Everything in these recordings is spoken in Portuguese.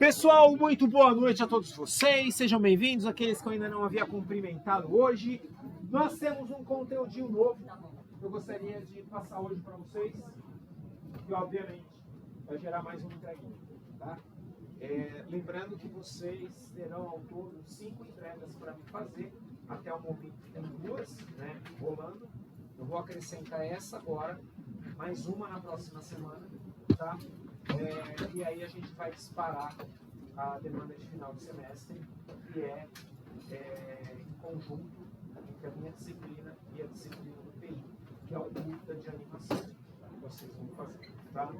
Pessoal, muito boa noite a todos vocês, sejam bem-vindos, aqueles que eu ainda não havia cumprimentado hoje. Nós temos um conteúdinho novo que eu gostaria de passar hoje para vocês e, obviamente, vai gerar mais uma entreguinha, tá? Lembrando que vocês terão ao todo 5 entregas para me fazer, até o momento tem 2, né, rolando. Eu vou acrescentar essa agora, mais uma na próxima semana, tá? E aí a gente vai disparar a demanda de final de semestre, que é em conjunto entre a minha disciplina e a disciplina do TI, que é o curta de animação que vocês vão fazer, tá?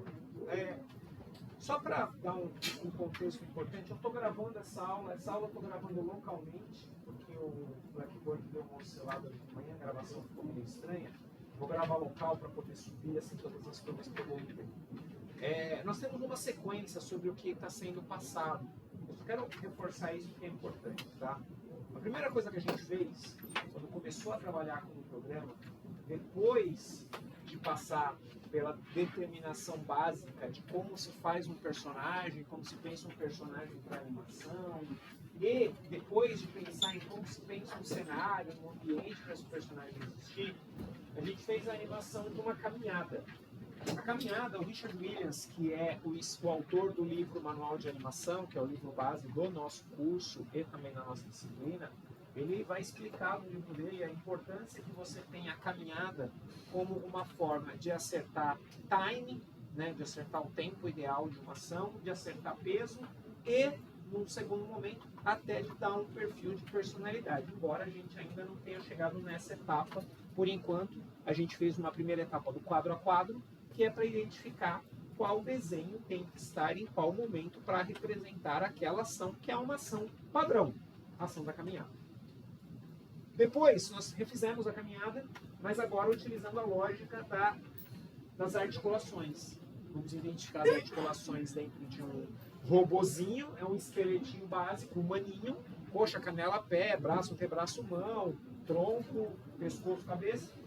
Só para dar um contexto importante, eu estou gravando essa aula eu estou gravando localmente, porque o Blackboard deu uma oscilada de manhã, a gravação ficou meio estranha. Vou gravar local para poder subir assim todas as coisas que eu vou ver. Nós temos uma sequência sobre o que está sendo passado. Eu só quero reforçar isso que é importante, tá? A primeira coisa que a gente fez, quando começou a trabalhar com o programa, depois de passar pela determinação básica de como se faz um personagem, como se pensa um personagem para animação, e depois de pensar em como se pensa um cenário, um ambiente para esse personagem existir, a gente fez a animação de uma caminhada. A caminhada, o Richard Williams, que é o autor do livro Manual de Animação, que é o livro base do nosso curso e também da nossa disciplina, ele vai explicar no livro dele a importância que você tem a caminhada como uma forma de acertar timing, né, de acertar o tempo ideal de uma ação, de acertar peso e, num segundo momento, até de dar um perfil de personalidade. Embora a gente ainda não tenha chegado nessa etapa, por enquanto, a gente fez uma primeira etapa do quadro a quadro, que é para identificar qual desenho tem que estar em qual momento para representar aquela ação, que é uma ação padrão, a ação da caminhada. Depois, nós refizemos a caminhada, mas agora utilizando a lógica das articulações. Vamos identificar as articulações dentro de um robozinho, é um esqueletinho básico, humaninho, coxa, canela, pé, braço, antebraço, mão, tronco, pescoço, cabeça.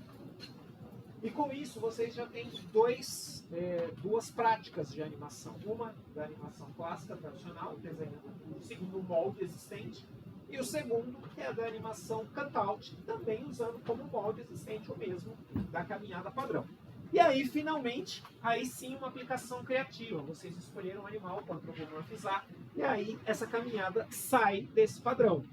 E com isso, vocês já têm duas práticas de animação. Uma da animação clássica, tradicional, desenhando segundo o molde existente. E o segundo, que é a da animação cutout, também usando como molde existente o mesmo da caminhada padrão. E aí, finalmente, aí sim uma aplicação criativa. Vocês escolheram um animal para antropomorfizar, e aí essa caminhada sai desse padrão.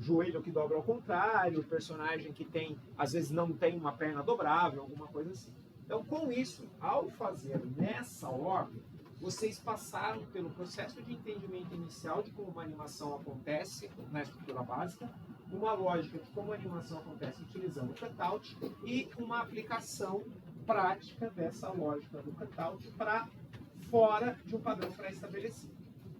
Joelho que dobra ao contrário, personagem que tem, às vezes não tem uma perna dobrável, alguma coisa assim. Então, com isso, ao fazer nessa ordem, vocês passaram pelo processo de entendimento inicial de como uma animação acontece na estrutura básica, uma lógica de como a animação acontece utilizando o cutout e uma aplicação prática dessa lógica do cutout para fora de um padrão pré-estabelecido.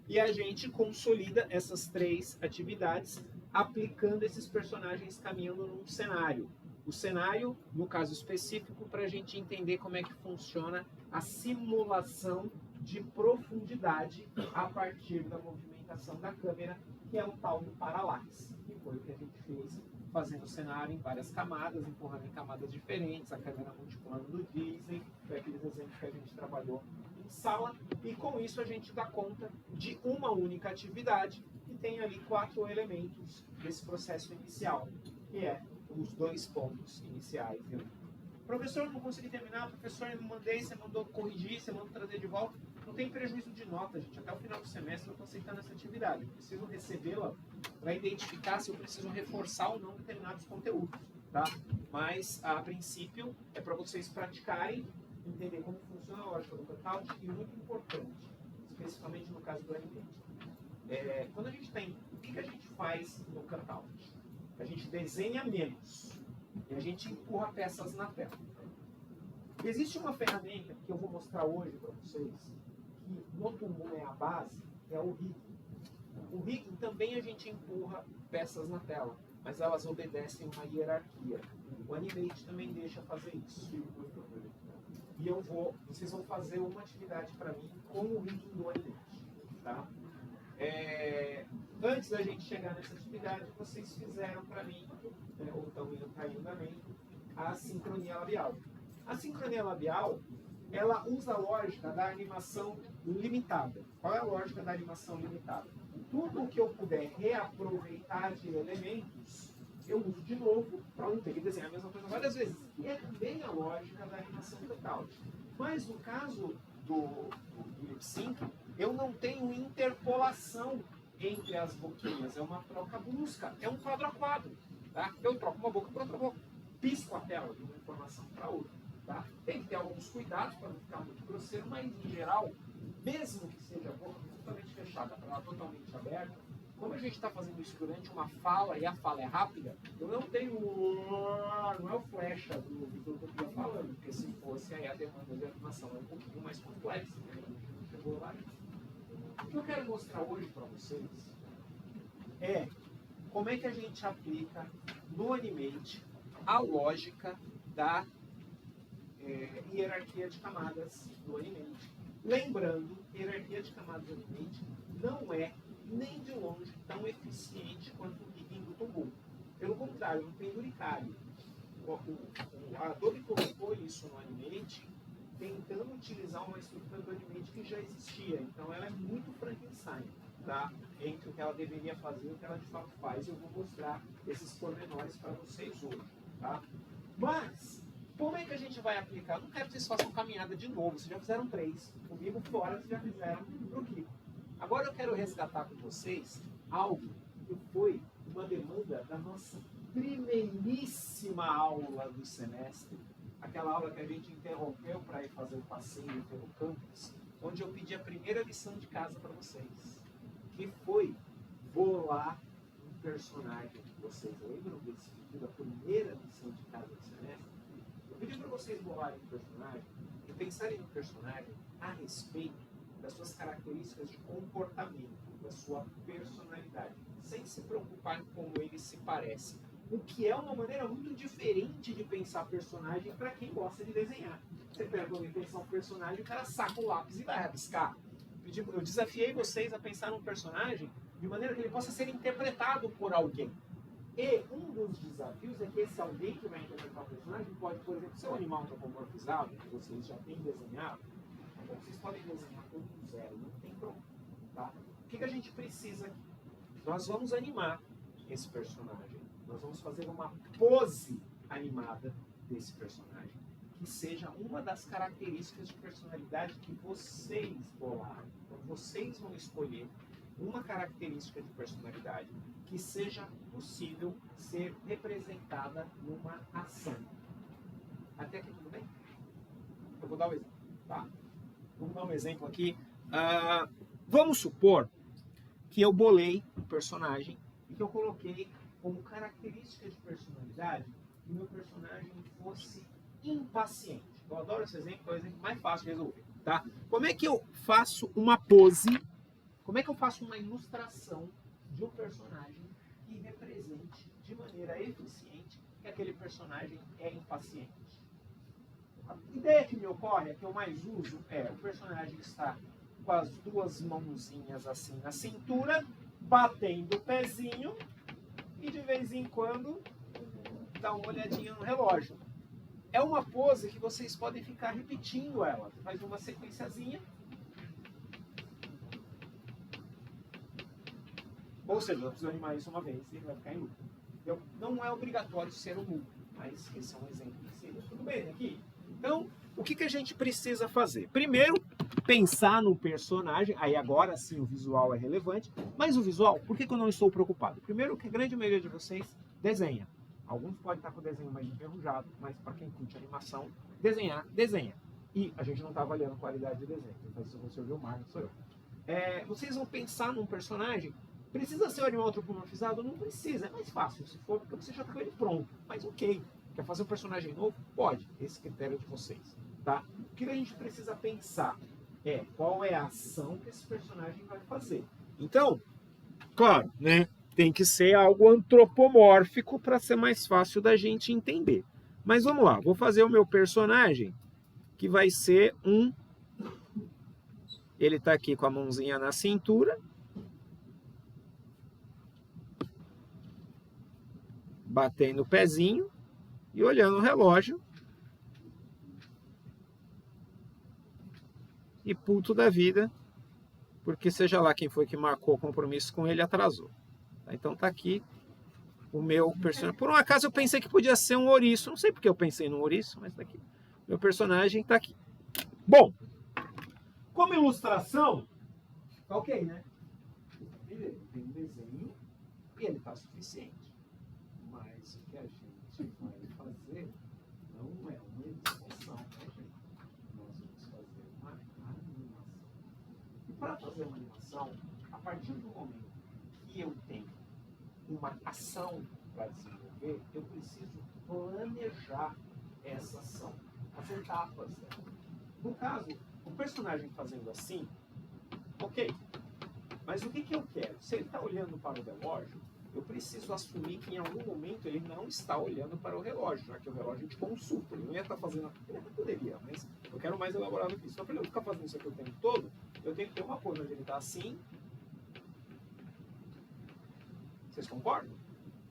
E a gente consolida essas 3 atividades aplicando esses personagens caminhando num cenário. O cenário, no caso específico, para a gente entender como é que funciona a simulação de profundidade a partir da movimentação da câmera, que é o tal do parallax, que foi o que a gente fez fazendo o cenário em várias camadas, empurrando em camadas diferentes, a câmera multiplano do Disney, foi aqueles exemplos que a gente trabalhou em sala, e com isso a gente dá conta de uma única atividade que tem ali 4 elementos desse processo inicial, que é os 2 pontos iniciais. Professor, não consegui terminar, professor, eu mandei, você mandou corrigir, você mandou trazer de volta. Não tem prejuízo de nota, gente. Até o final do semestre eu estou aceitando essa atividade. Eu preciso recebê-la para identificar se eu preciso reforçar ou não determinados conteúdos, tá? Mas, a princípio, é para vocês praticarem, entender como funciona a lógica do cutout e, muito importante, especificamente no caso do animate. Quando a gente tem... O que a gente faz no cutout? A gente desenha menos e a gente empurra peças na tela. Existe uma ferramenta que eu vou mostrar hoje para vocês, que no Tumblr é a base, é o rigging. O rigging também a gente empurra peças na tela, mas elas obedecem uma hierarquia. O Animate também deixa fazer isso. E vocês vão fazer uma atividade para mim com o rigging do Animate, tá? Antes da gente chegar nessa atividade, vocês fizeram para mim, ou estão indo para andamento, a sincronia labial. A sincronia labial ela usa a lógica da animação limitada. Qual é a lógica da animação limitada? Tudo que eu puder reaproveitar de elementos, eu uso de novo para não ter que desenhar a mesma coisa várias vezes. E é também a lógica da animação cutout. Mas no caso do lip sync, eu não tenho interpolação entre as boquinhas, é uma troca brusca, é um quadro a quadro. Tá? Eu troco uma boca por outra boca, pisco a tela de uma informação para outra. Tá? Tem que ter alguns cuidados para não ficar muito grosseiro, mas em geral, mesmo que seja a boca totalmente fechada para ela totalmente aberta, como a gente está fazendo isso durante uma fala e a fala é rápida, eu não tenho. Não é o flecha do que eu estou falando, porque se fosse aí a demanda de animação é um pouquinho mais complexa. Né? Chegou lá. O que eu quero mostrar hoje para vocês é como é que a gente aplica no Animate a lógica da hierarquia de camadas do Animate. Lembrando, hierarquia de camadas do Animate não é nem de longe tão eficiente quanto o rigging do Tombol. Pelo contrário, é um penduricário. A Adobe colocou isso no Animate tentando utilizar uma estrutura do Animate que já existia. Então ela é muito Frankenstein, tá? Entre o que ela deveria fazer e o que ela de fato faz. Eu vou mostrar esses pormenores para vocês hoje, tá? Mas, como é que a gente vai aplicar? Eu não quero que vocês façam caminhada de novo. Vocês já fizeram 3. Comigo fora, vocês já fizeram pro Kiko. Agora eu quero resgatar com vocês algo que foi uma demanda da nossa primeiríssima aula do semestre, aquela aula que a gente interrompeu para ir fazer o passeio pelo campus, onde eu pedi a primeira lição de casa para vocês, que foi bolar um personagem. Vocês lembram desse pedido, a primeira lição de casa do semestre? Eu pedi para vocês bolarem um personagem e pensarem no personagem a respeito das suas características de comportamento, da sua personalidade, sem se preocupar em como ele se parece. O que é uma maneira muito diferente de pensar personagem para quem gosta de desenhar. Você pega alguém pensar um personagem, o cara saca o lápis e vai rabiscar. Eu desafiei vocês a pensar num personagem de maneira que ele possa ser interpretado por alguém. E um dos desafios é que esse alguém que vai interpretar o personagem pode, por exemplo, ser um animal antropomorfizado, que vocês já têm desenhado. Vocês podem desenhar tudo do zero, não tem problema. Tá? O que a gente precisa aqui? Nós vamos animar esse personagem. Nós vamos fazer uma pose animada desse personagem, que seja uma das características de personalidade que vocês bolaram. Então, vocês vão escolher uma característica de personalidade que seja possível ser representada numa ação. Até aqui tudo bem? Eu vou dar um exemplo, tá? Vamos dar um exemplo aqui. Vamos supor que eu bolei um personagem e que eu coloquei como característica de personalidade que o meu personagem fosse impaciente. Eu adoro esse exemplo, é o exemplo mais fácil de resolver. Tá? Como é que eu faço uma pose, como é que eu faço uma ilustração de um personagem que represente de maneira eficiente que aquele personagem é impaciente? A ideia que me ocorre, a que eu mais uso, é o personagem estar com as duas mãozinhas assim na cintura, batendo o pezinho e de vez em quando dá uma olhadinha no relógio. É uma pose que vocês podem ficar repetindo ela. Você faz uma sequenciazinha. Ou seja, eu preciso animar isso uma vez e ele vai ficar em loop. Então, não é obrigatório ser um loop, mas esse é um exemplo que seria. Tudo bem aqui? Então, o que a gente precisa fazer? Primeiro, pensar no personagem. Aí agora sim o visual é relevante. Mas o visual, por que eu não estou preocupado? Primeiro, que a grande maioria de vocês desenha. Alguns podem estar com o desenho mais enferrujado, mas para quem curte animação, desenhar, desenha. E a gente não está avaliando a qualidade de desenho. Então, se você ouvir o Marcos, sou eu. Vocês vão pensar num personagem. Precisa ser um animal antropomorfizado? Não precisa, é mais fácil. Se for, porque você já tem ele pronto. Mas ok. Quer fazer um personagem novo? Pode. Esse critério é de vocês. Tá? O que a gente precisa pensar é qual é a ação que esse personagem vai fazer. Então, claro, né? Tem que ser algo antropomórfico para ser mais fácil da gente entender. Mas vamos lá, vou fazer o meu personagem, que vai ser um... Ele está aqui com a mãozinha na cintura. Batendo o pezinho e olhando o relógio. e puto da vida, porque seja lá quem foi que marcou o compromisso com ele, atrasou. Então tá aqui o meu personagem. Por um acaso eu pensei que podia ser um ouriço, não sei porque eu pensei num ouriço, mas tá aqui. Meu personagem tá aqui. Bom, como ilustração, tá ok, né? Ele tem um desenho e ele tá suficiente. Mas o que a gente vai fazer não é uma ilustração, né, gente? Nós vamos fazer uma animação. E para fazer uma animação, a partir do momento que eu tenho uma ação para desenvolver, eu preciso planejar essa ação, as etapas dela. No caso, o personagem fazendo assim, ok, mas o que eu quero? Se ele está olhando para o relógio, eu preciso assumir que em algum momento ele não está olhando para o relógio, já que o relógio te consulta. Ele não ia estar fazendo. Ele até poderia, mas eu quero mais elaborado que isso. Só para ele não ficar fazendo isso aqui o tempo todo, eu tenho que ter uma coisa onde ele está assim. Vocês concordam?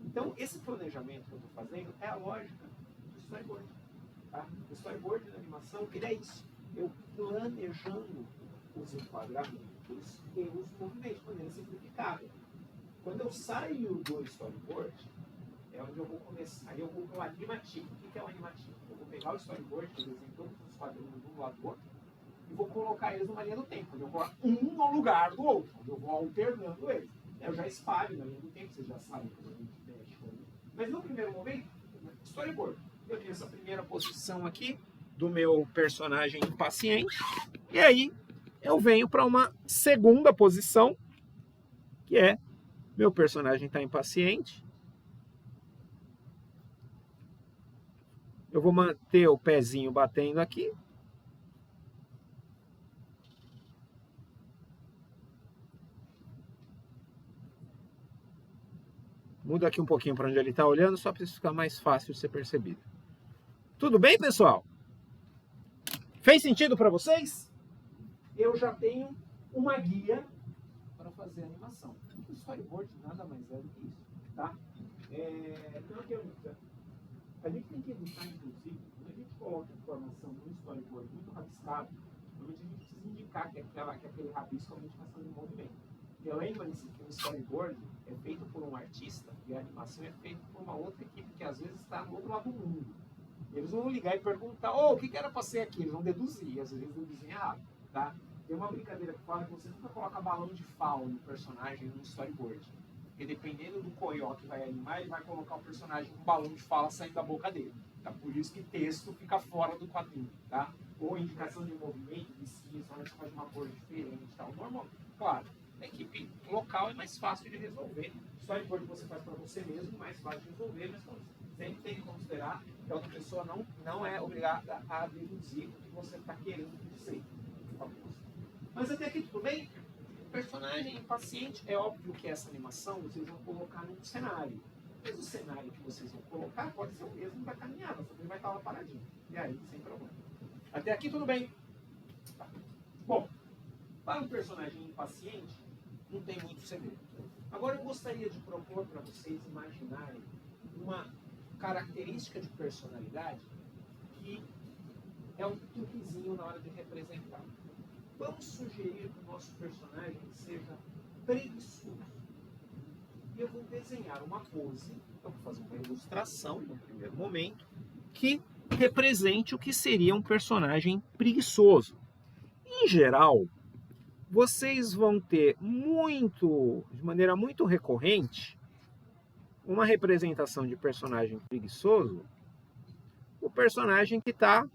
Então, esse planejamento que eu estou fazendo é a lógica do storyboard. Tá? O storyboard da animação, ele é isso. Eu planejando os enquadramentos e os movimentos de maneira simplificada. Quando eu saio do storyboard, é onde eu vou começar. Aí eu vou para o animativo. O que é o animativo? Eu vou pegar o storyboard, que eu desenho todos os quadrinhos de um lado do outro, e vou colocar eles numa linha do tempo. Eu vou colocar um no lugar do outro. Eu vou alternando eles. Eu já espalho na linha do tempo, vocês já sabem como a gente mexe. Mas no primeiro momento, storyboard. Eu tenho essa primeira posição aqui do meu personagem impaciente. E aí eu venho para uma segunda posição, que é meu personagem está impaciente. Eu vou manter o pezinho batendo aqui. Muda aqui um pouquinho para onde ele está olhando, só para isso ficar mais fácil de ser percebido. Tudo bem, pessoal? Fez sentido para vocês? Eu já tenho uma guia para fazer a animação. O storyboard nada mais é do que isso, tá? Então, aqui a gente tem que evitar, inclusive, quando a gente coloca informação no storyboard muito rabiscado, normalmente a gente precisa indicar que aquele rabisco a gente está fazendo movimento. Porque lembrem-se que o storyboard é feito por um artista e a animação é feita por uma outra equipe que às vezes está no outro lado do mundo. Eles vão ligar e perguntar, o que era para ser aqui? Eles vão deduzir, às vezes deduzem errado, tá? Tem uma brincadeira que fala que você nunca coloca balão de fala no personagem no storyboard. Porque dependendo do coió que vai animar, ele vai colocar o personagem com um balão de fala saindo da boca dele. Tá? Por isso que texto fica fora do quadrinho, tá? Ou indicação de movimento, de skins, onde você faz uma cor diferente, tal. Normal, claro. A equipe local é mais fácil de resolver. O storyboard que você faz para você mesmo, mais fácil de resolver, mas sempre tem que considerar que a outra pessoa não é obrigada a deduzir o que você está querendo dizer. Mas até aqui tudo bem? O personagem impaciente, é óbvio que essa animação vocês vão colocar num cenário. Mas o cenário que vocês vão colocar pode ser o mesmo da caminhada, só que ele vai estar lá paradinho. E aí, sem problema. Até aqui tudo bem? Tá. Bom, para um personagem impaciente, não tem muito segredo. Agora eu gostaria de propor para vocês imaginarem uma característica de personalidade que é um truquezinho na hora de representar. Vamos sugerir que o nosso personagem seja preguiçoso. E eu vou desenhar uma pose, eu vou fazer uma ilustração no primeiro momento, que represente o que seria um personagem preguiçoso. Em geral, vocês vão ter de maneira muito recorrente, uma representação de personagem preguiçoso, o personagem que está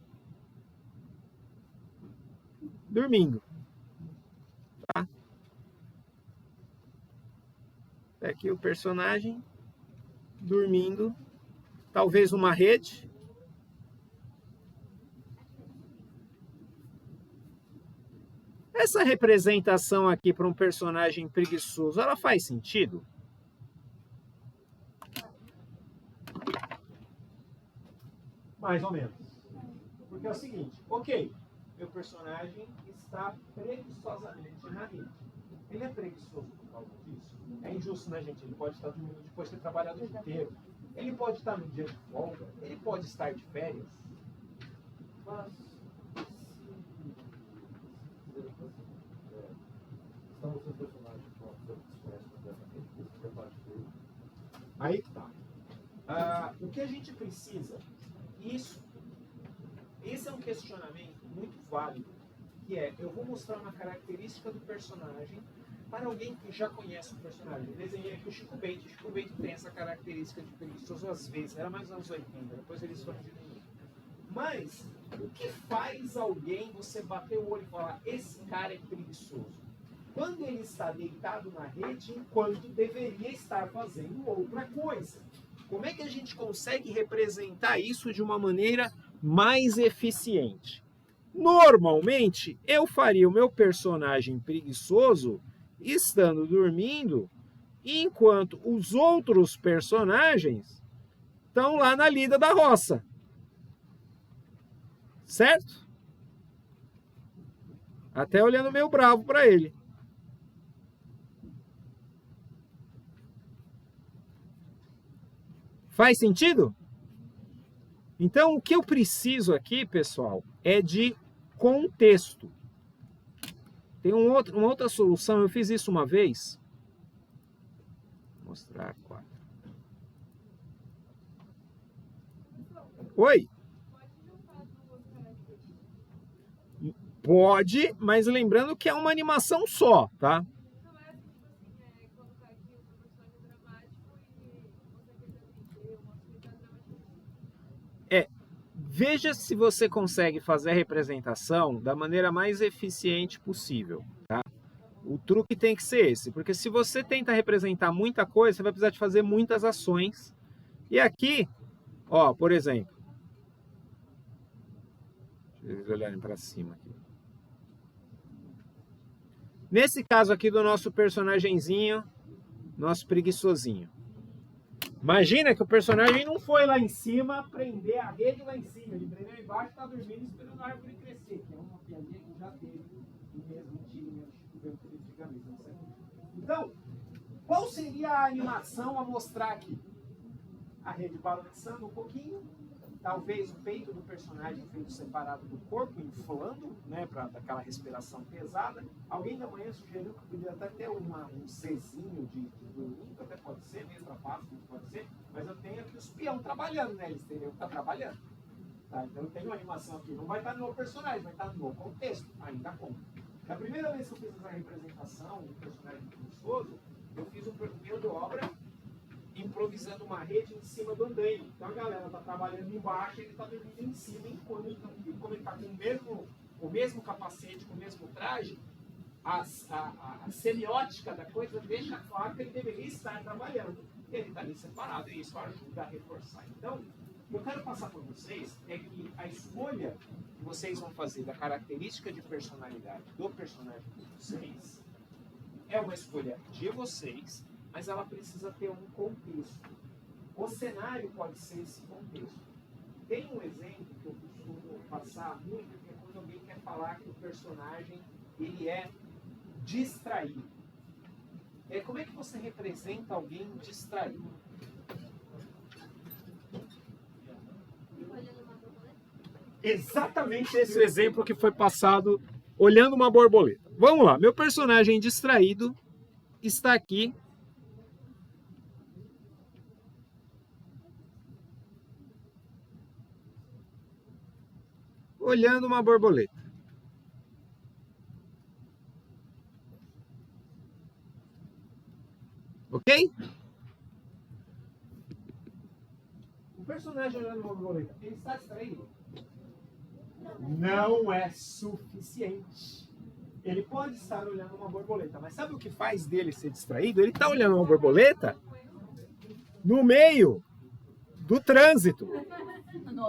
dormindo. Tá? Aqui o personagem dormindo, talvez uma rede. Essa representação aqui para um personagem preguiçoso, ela faz sentido? Mais ou menos. Porque é o seguinte, ok, meu personagem está preguiçosamente na rede. Ele é preguiçoso por causa disso? É injusto, né, gente? Ele pode estar dormindo depois de ter trabalhado o dia inteiro. Ele pode estar no dia de folga. Ele pode estar de férias. Mas Aí tá. O que a gente precisa, esse é um questionamento muito válido, que é, eu vou mostrar uma característica do personagem para alguém que já conhece o personagem. Eu desenhei aqui o Chico Bento. O Chico Bento tem essa característica de preguiçoso às vezes, era mais nos anos 80, depois eles foram diminuindo. Mas, o que faz alguém você bater o olho e falar, esse cara é preguiçoso? Quando ele está deitado na rede, enquanto deveria estar fazendo outra coisa. Como é que a gente consegue representar isso de uma maneira mais eficiente? Normalmente, eu faria o meu personagem preguiçoso estando dormindo, enquanto os outros personagens estão lá na lida da roça. Certo? Até olhando meio bravo para ele. Faz sentido? Então, o que eu preciso aqui, pessoal, é de contexto. Tem uma outra solução, eu fiz isso uma vez. Vou mostrar 4. Oi? Pode, mas lembrando que é uma animação só, tá? Veja se você consegue fazer a representação da maneira mais eficiente possível, tá? O truque tem que ser esse, porque se você tenta representar muita coisa, você vai precisar de fazer muitas ações. E aqui, ó, por exemplo, deixa eles olharem para cima aqui. Nesse caso aqui do nosso personagemzinho, nosso preguiçosinho. Imagina que o personagem não foi lá em cima prender a rede lá em cima. Ele prendeu embaixo e está dormindo esperando a árvore crescer, que é uma piadinha que já teve no mesmo time antigamente. Então, qual seria a animação a mostrar aqui? A rede balançando um pouquinho, talvez o peito do personagem feito separado do corpo, inflando, né, para daquela respiração pesada. Alguém da manhã sugeriu que podia até ter um Czinho de dormindo, até pode ser, mesmo a passo, pode ser, mas eu tenho aqui os peão trabalhando, né, eles teriam que estar trabalhando. Tá? Então eu tenho uma animação aqui, não vai estar no meu personagem, vai estar no meu contexto, ainda conta. Da primeira vez que eu fiz essa representação do personagem preguiçoso, eu fiz um primeiro de obra improvisando uma rede em cima do andaime. Então a galera está trabalhando embaixo e ele está dormindo em cima, enquanto ele está com o mesmo capacete, com o mesmo traje, a semiótica da coisa deixa claro que ele deveria estar trabalhando. Ele está ali separado e isso ajuda a reforçar. Então, o que eu quero passar para vocês é que a escolha que vocês vão fazer da característica de personalidade do personagem de vocês é uma escolha de vocês, mas ela precisa ter um contexto. O cenário pode ser esse contexto. Tem um exemplo que eu costumo passar muito, que é quando alguém quer falar que o personagem ele é distraído. Como é que você representa alguém distraído? Exatamente esse o exemplo que foi passado olhando uma borboleta. Vamos lá, meu personagem distraído está aqui olhando uma borboleta. Ok? O personagem olhando uma borboleta, ele está distraído? Não é suficiente. Ele pode estar olhando uma borboleta, mas sabe o que faz dele ser distraído? Ele está olhando uma borboleta no meio do trânsito.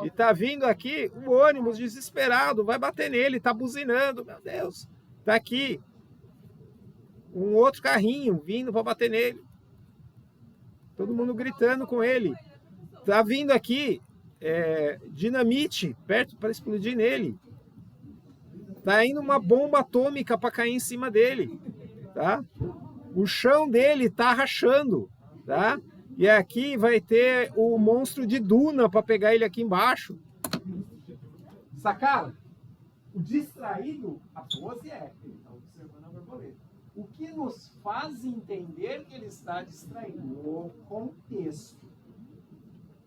E tá vindo aqui um ônibus desesperado, vai bater nele, tá buzinando, meu Deus. Tá aqui um outro carrinho vindo para bater nele. Todo mundo gritando com ele. Tá vindo aqui dinamite perto para explodir nele. Tá indo uma bomba atômica para cair em cima dele, tá? O chão dele tá rachando, tá? E aqui vai ter o monstro de Duna para pegar ele aqui embaixo. Sacaram? O distraído, a pose ele está observando a borboleta. O que nos faz entender que ele está distraído? O contexto.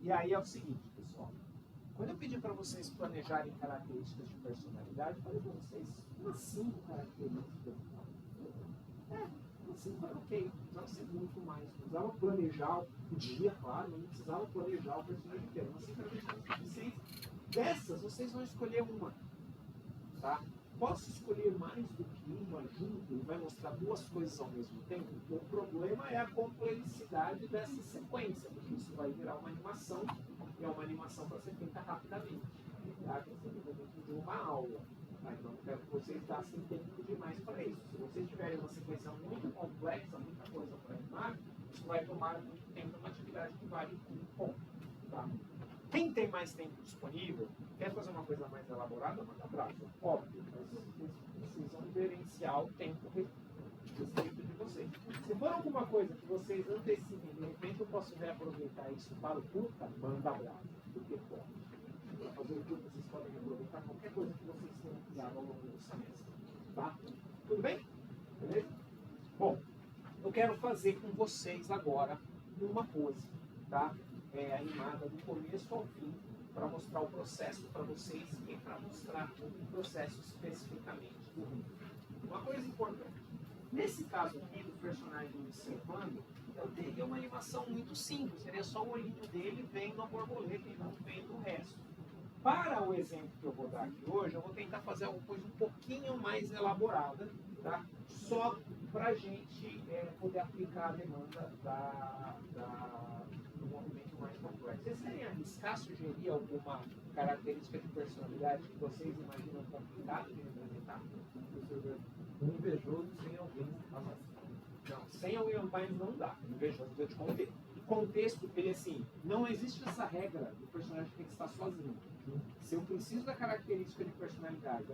E aí é o seguinte, pessoal. Quando eu pedi para vocês planejarem características de personalidade, eu falei para vocês umas 5 características. Umas 5 era ok, não precisava ser muito mais. Não precisava planejar o dia, claro, não precisava planejar o personagem inteiro. Umas 5 características suficientes. Dessas, vocês vão escolher uma. Tá? Posso escolher mais do que uma junto e vai mostrar 2 coisas ao mesmo tempo? O problema é a complexidade dessa sequência, porque isso vai virar uma animação, e é uma animação para ser feita rapidamente. Tá? Para ser feita dentro de uma aula. Tá? Então, eu quero que vocês gassem tempo demais para isso. Se vocês tiverem uma sequência muito complexa, muita coisa para animar, isso vai tomar muito tempo numa atividade que vale um ponto. Tá? Quem tem mais tempo disponível, quer fazer uma coisa mais elaborada, manda prazo. Óbvio, mas vocês precisam gerenciar o tempo restrito de vocês. Se for alguma coisa que vocês antecipem, de repente eu posso reaproveitar isso para o curta, manda abraço. Porque pode. Para fazer o curta, vocês podem reaproveitar qualquer coisa que vocês tenham criado ao longo do semestre. Tá? Tudo bem? Beleza? Bom, eu quero fazer com vocês agora uma pose, tá? Animada do começo ao fim, para mostrar o processo para vocês e para mostrar o processo especificamente do rio. Uma coisa importante, nesse caso aqui do personagem observando, eu teria uma animação muito simples, seria só o olhinho dele vendo a borboleta e não vendo o resto. Para o exemplo que eu vou dar aqui hoje, eu vou tentar fazer alguma coisa um pouquinho mais elaborada, tá? Só para a gente poder aplicar a demanda do movimento mais complexo. Vocês querem arriscar, sugerir alguma característica de personalidade que vocês imaginam complicado de representar? Um invejoso sem alguém a mais. Não, sem alguém a mais não dá. Invejoso, eu te contei. Contexto, ele assim, não existe essa regra do personagem que tem que estar sozinho. Se eu preciso da característica de personalidade,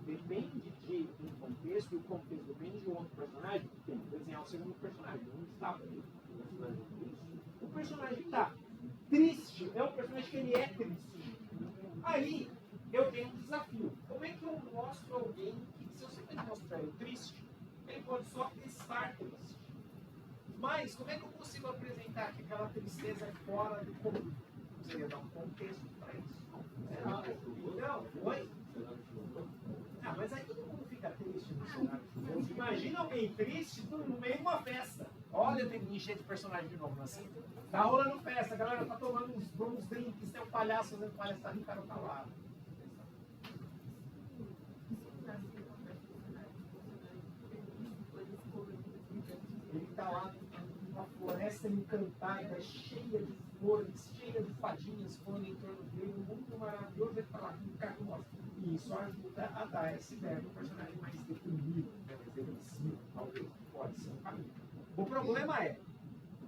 depende de um contexto, e o contexto depende de um outro personagem, tem que desenhar o segundo personagem. Não estava ali. O personagem está triste, é um personagem que ele é triste. Aí eu tenho um desafio. Como é que eu mostro alguém que, se eu sempre mostrar ele triste, ele pode só estar triste. Mas como é que eu consigo apresentar que aquela tristeza é fora do comum? Seria dar um contexto para isso. Não, oi? Ah, mas aí todo mundo fica triste no cenário. Imagina alguém triste no meio de uma festa. Olha, tem que encher de personagem de novo, assim. Tá rolando festa, a galera tá tomando uns drinks, tem um palhaço fazendo palhaçada e o cara tá lá. Ele tá lá numa floresta encantada, cheia de flores, cheia de fadinhas voando em torno dele, um mundo maravilhoso, ele tá lá com um carro. E isso ajuda a dar essa ideia do personagem mais deprimido, mais depressivo, talvez pode ser um caminho. O problema é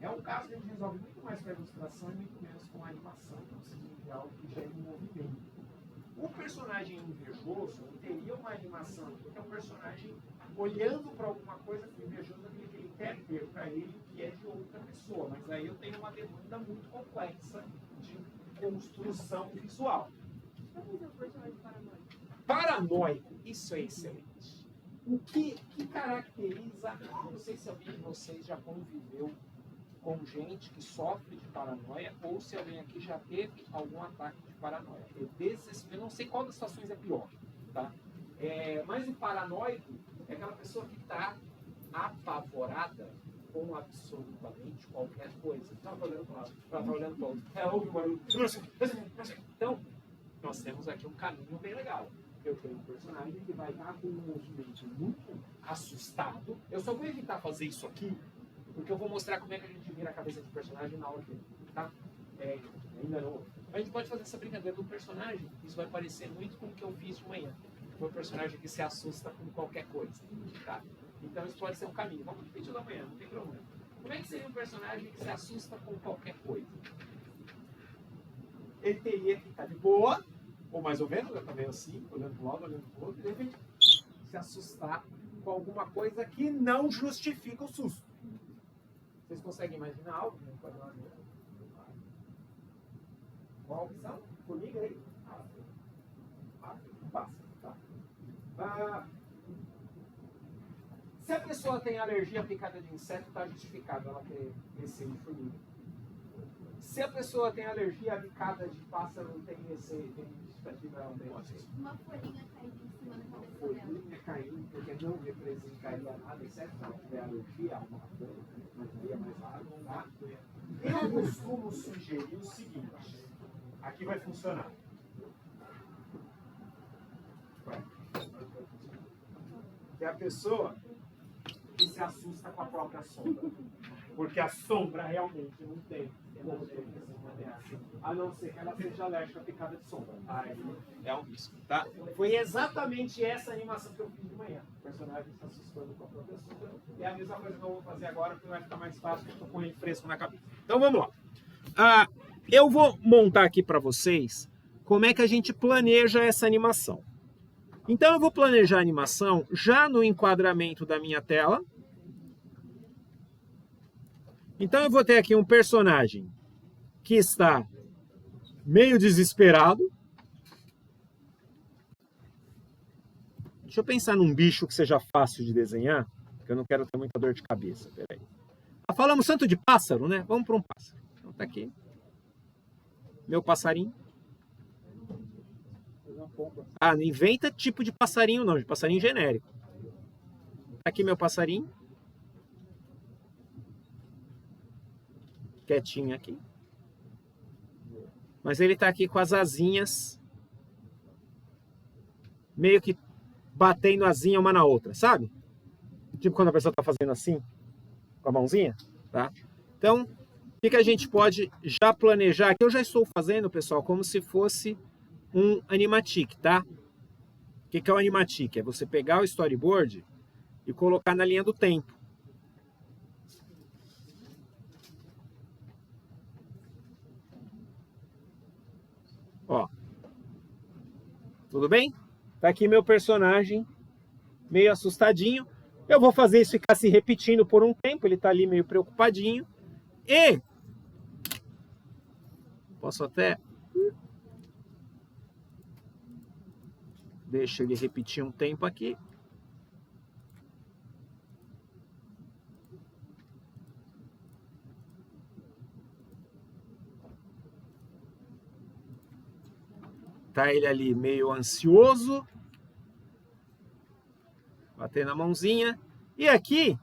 um caso que a gente resolve muito mais com a ilustração e muito menos com a animação, então seria algo que gere um movimento. O personagem invejoso teria uma animação, porque é um personagem olhando para alguma coisa que o invejoso é aquele que ele quer ver para ele, que é de outra pessoa. Mas aí eu tenho uma demanda muito complexa de construção visual. Vamos ver o personagem paranoico. Paranoico, isso é excelente. O que caracteriza, não sei se alguém de vocês já conviveu com gente que sofre de paranoia ou se alguém aqui já teve algum ataque de paranoia. Eu não sei qual das situações é pior, tá? Mas o paranoico é aquela pessoa que está apavorada com absolutamente qualquer coisa. Está olhando para lá, está olhando para o outro. Ouve o barulho. Então, nós temos aqui um caminho bem legal. Eu tenho um personagem que vai estar com um movimento muito assustado. Eu só vou evitar fazer isso aqui, porque eu vou mostrar como é que a gente vira a cabeça de personagem na hora dele, tá? Ainda não. A gente pode fazer essa brincadeira do personagem. Isso vai parecer muito com o que eu fiz de manhã. Foi um personagem que se assusta com qualquer coisa, tá? Então isso pode ser um caminho. Vamos no vídeo da manhã, não tem problema. Como é que seria um personagem que se assusta com qualquer coisa? Ele teria que estar de boa, ou mais ou menos, também assim, olhando para o lado, olhando para o outro, e de repente se assustar com alguma coisa que não justifica o susto. Vocês conseguem imaginar algo? Qual a opção? Formiga aí? Passa. Tá. Se a pessoa tem alergia à picada de inseto, está justificado ela querer receio de formiga. Se a pessoa tem alergia à picada de pássaro, tem receio, tem justificativa, ela tem receio. Uma folhinha caindo em cima da cabeça dela. Folhinha caindo, porque não representaria nada, exceto se ela tiver alergia a uma folha, mas aí é mais raro, não dá. Eu costumo sugerir o seguinte, aqui vai funcionar. Que é a pessoa que se assusta com a própria sombra. Porque a sombra realmente não tem como ter a não ser que ela seja alérgica à picada de sombra. Aí é um risco, tá? Foi exatamente essa animação que eu fiz de manhã. O personagem se assustando com a própria sombra. É a mesma coisa que eu vou fazer agora, porque vai ficar mais fácil, porque eu tô com ele fresco na cabeça. Então vamos lá. Eu vou montar aqui para vocês como é que a gente planeja essa animação. Então eu vou planejar a animação já no enquadramento da minha tela. Então eu vou ter aqui um personagem que está meio desesperado. Deixa eu pensar num bicho que seja fácil de desenhar, porque eu não quero ter muita dor de cabeça. Peraí. Falamos tanto de pássaro, né? Vamos para um pássaro. Então tá aqui. Meu passarinho. Não inventa tipo de passarinho não, de passarinho genérico. Tá aqui meu passarinho. Quietinho aqui. Mas ele tá aqui com as asinhas meio que batendo asinha uma na outra, sabe? Tipo quando a pessoa tá fazendo assim, com a mãozinha, tá? Então, o que a gente pode já planejar? Que eu já estou fazendo, pessoal, como se fosse um animatic, tá? O que é o animatic? É você pegar o storyboard e colocar na linha do tempo. Ó. Tudo bem? Tá aqui meu personagem meio assustadinho. Eu vou fazer isso ficar se repetindo por um tempo. Ele tá ali meio preocupadinho. E posso até deixa ele repetir um tempo aqui. Tá ele ali meio ansioso. Batendo a mãozinha. E aqui,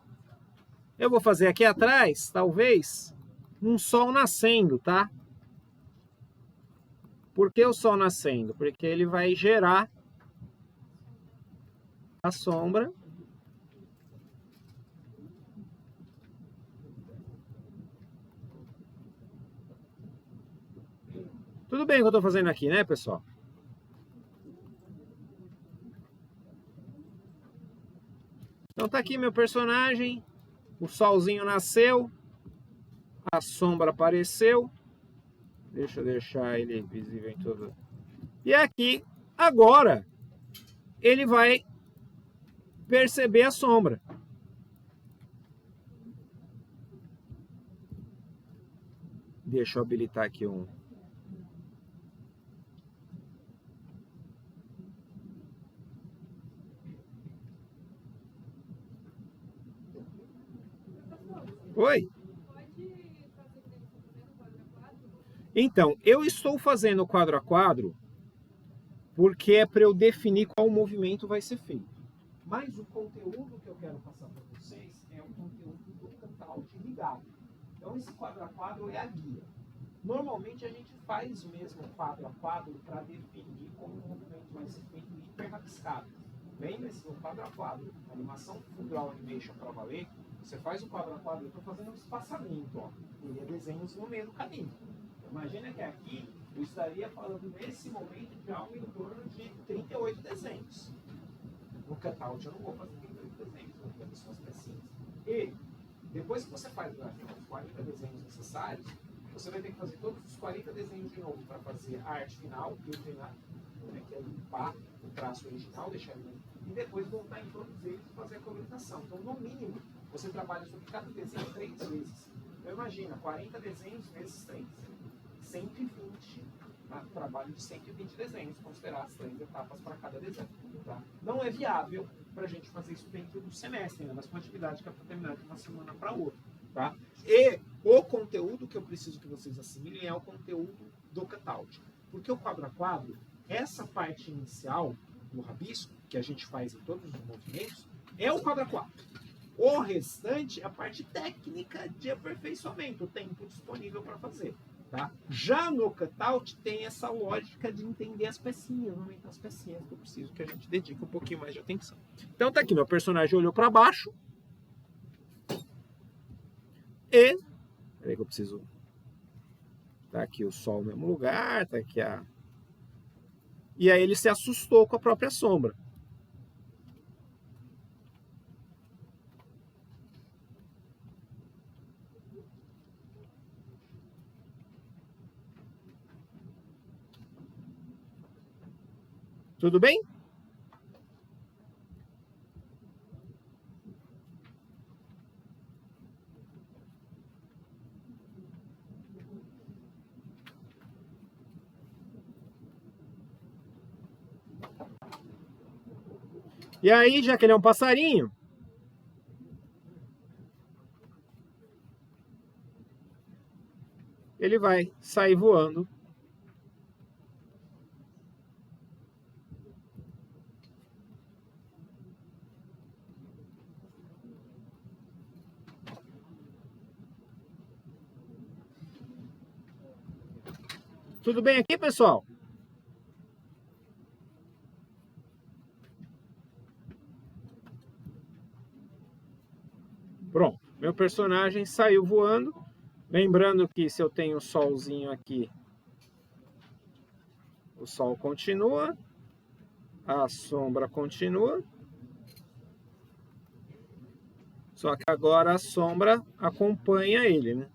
eu vou fazer aqui atrás, talvez, um sol nascendo, tá? Por que o sol nascendo? Porque ele vai gerar a sombra. Tudo bem o que eu estou fazendo aqui, né, pessoal? Então tá aqui meu personagem, o solzinho nasceu, a sombra apareceu. Deixa eu deixar ele visível em todo. E aqui, agora, ele vai perceber a sombra. Deixa eu habilitar aqui um. Oi? Então, eu estou fazendo quadro a quadro porque é para eu definir qual movimento vai ser feito. Mas o conteúdo que eu quero passar para vocês é o conteúdo do cutout ligado. Então, esse quadro a quadro é a guia. Normalmente a gente faz mesmo quadro a quadro para definir como o movimento vai ser feito hiper rabiscado. Lembre-se do quadro a quadro. A animação Full Draw Animation para valer, você faz o quadro a quadro, eu estou fazendo um espaçamento, ó. E desenhos no meio do caminho. Imagina que aqui eu estaria falando nesse momento de algo em torno de 38 desenhos. No cutout eu não vou fazer 38 desenhos, vou fazer só as pecinhas. E depois que você faz os 40 desenhos necessários, você vai ter que fazer todos os 40 desenhos de novo para fazer a arte final, que é limpar o traço original, deixar ele e depois voltar em todos eles e fazer a colorização. Então, no mínimo, você trabalha sobre cada desenho 3 vezes. Então, imagina, 40 desenhos vezes 3. 120 tá? Trabalho de 120 desenhos, considerar as 3 etapas para cada desenho. Tá? Não é viável para a gente fazer isso dentro do semestre, né? Mas com atividade que é para terminar de uma semana para outra. Tá? E o conteúdo que eu preciso que vocês assimilem é o conteúdo do cutout. Porque o quadro a quadro, essa parte inicial do rabisco, que a gente faz em todos os movimentos, é o quadro a quadro. O restante é a parte técnica de aperfeiçoamento, o tempo disponível para fazer. Tá? Já no cutout tem essa lógica de entender as pecinhas, aumentar as pecinhas que eu preciso que a gente dedique um pouquinho mais de atenção. Então tá aqui, meu personagem olhou para baixo. E, peraí que eu preciso, tá aqui o sol no mesmo lugar, tá aqui a... E aí ele se assustou com a própria sombra. Tudo bem? E aí, já que ele é um passarinho, ele vai sair voando. Tudo bem aqui, pessoal? Pronto, meu personagem saiu voando. Lembrando que se eu tenho o solzinho aqui, o sol continua, a sombra continua. Só que agora a sombra acompanha ele, né?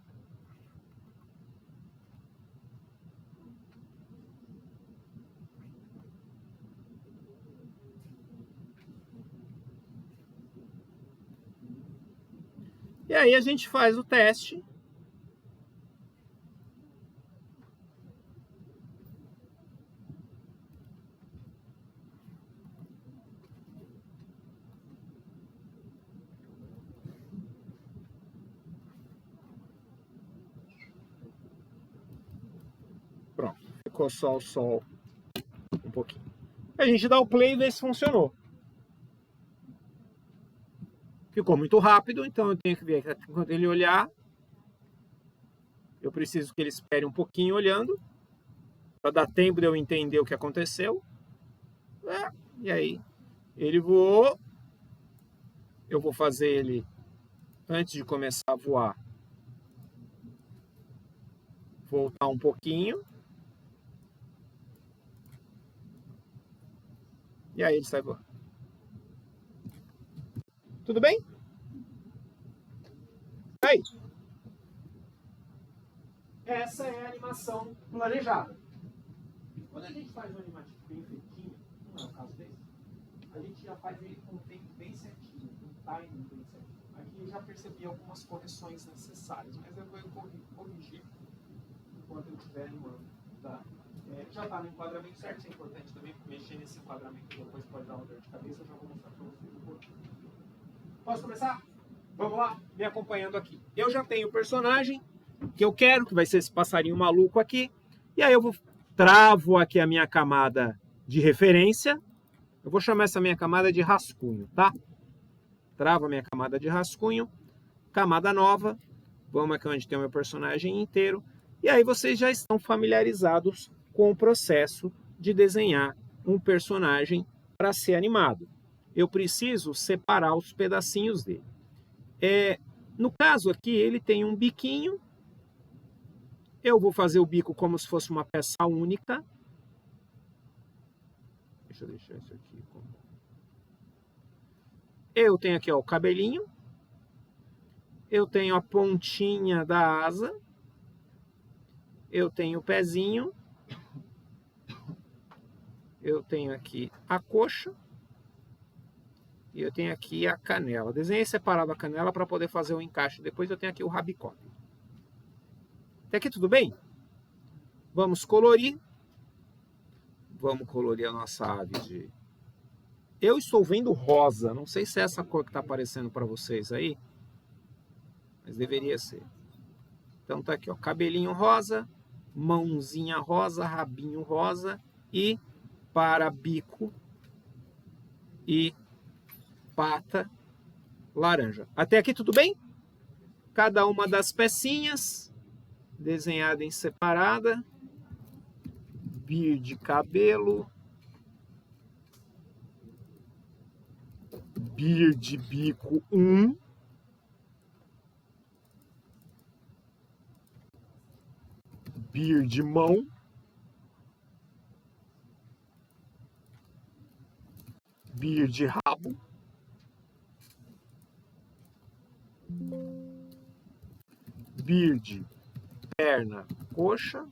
E aí a gente faz o teste. Pronto, ficou só o sol um pouquinho. A gente dá o play e vê se funcionou. Ficou muito rápido, então eu tenho que ver que quando ele olhar, eu preciso que ele espere um pouquinho olhando, para dar tempo de eu entender o que aconteceu. E aí, ele voou. Eu vou fazer ele, antes de começar a voar, voltar um pouquinho. E aí ele sai voando. Tudo bem? Aí. Essa é a animação planejada. Quando a gente faz um animativo bem feitinho, não é o caso desse, a gente já faz ele com o tempo bem certinho, com o timing bem certinho. Aqui eu já percebi algumas correções necessárias, mas eu vou corrigir enquanto eu estiver animando. Tá? Já está no enquadramento certo, isso é importante também, mexer nesse enquadramento depois pode dar uma dor de cabeça, eu já vou mostrar para vocês um pouquinho. Posso começar? Vamos lá, me acompanhando aqui. Eu já tenho o personagem que eu quero, que vai ser esse passarinho maluco aqui, e aí eu travo aqui a minha camada de referência, eu vou chamar essa minha camada de rascunho, tá? Travo a minha camada de rascunho, camada nova, vamos aqui onde tem o meu personagem inteiro, e aí vocês já estão familiarizados com o processo de desenhar um personagem para ser animado. Eu preciso separar os pedacinhos dele. No caso aqui, ele tem um biquinho. Eu vou fazer o bico como se fosse uma peça única. Deixa eu deixar isso aqui. Eu tenho aqui ó, o cabelinho. Eu tenho a pontinha da asa. Eu tenho o pezinho. Eu tenho aqui a coxa. E eu tenho aqui a canela. Desenhei separado a canela para poder fazer o encaixe. Depois eu tenho aqui o rabicó. Até aqui tudo bem? Vamos colorir. vamos colorir a nossa ave de... Eu estou vendo rosa, não sei se é essa cor que está aparecendo para vocês aí, mas deveria ser. Então tá aqui, ó, cabelinho rosa, mãozinha rosa, rabinho rosa e para bico e pata laranja. Até aqui tudo bem? Cada uma das pecinhas desenhada em separada. Beard cabelo. Beard bico 1. Beard mão. Beard rabo. Beard perna coxa.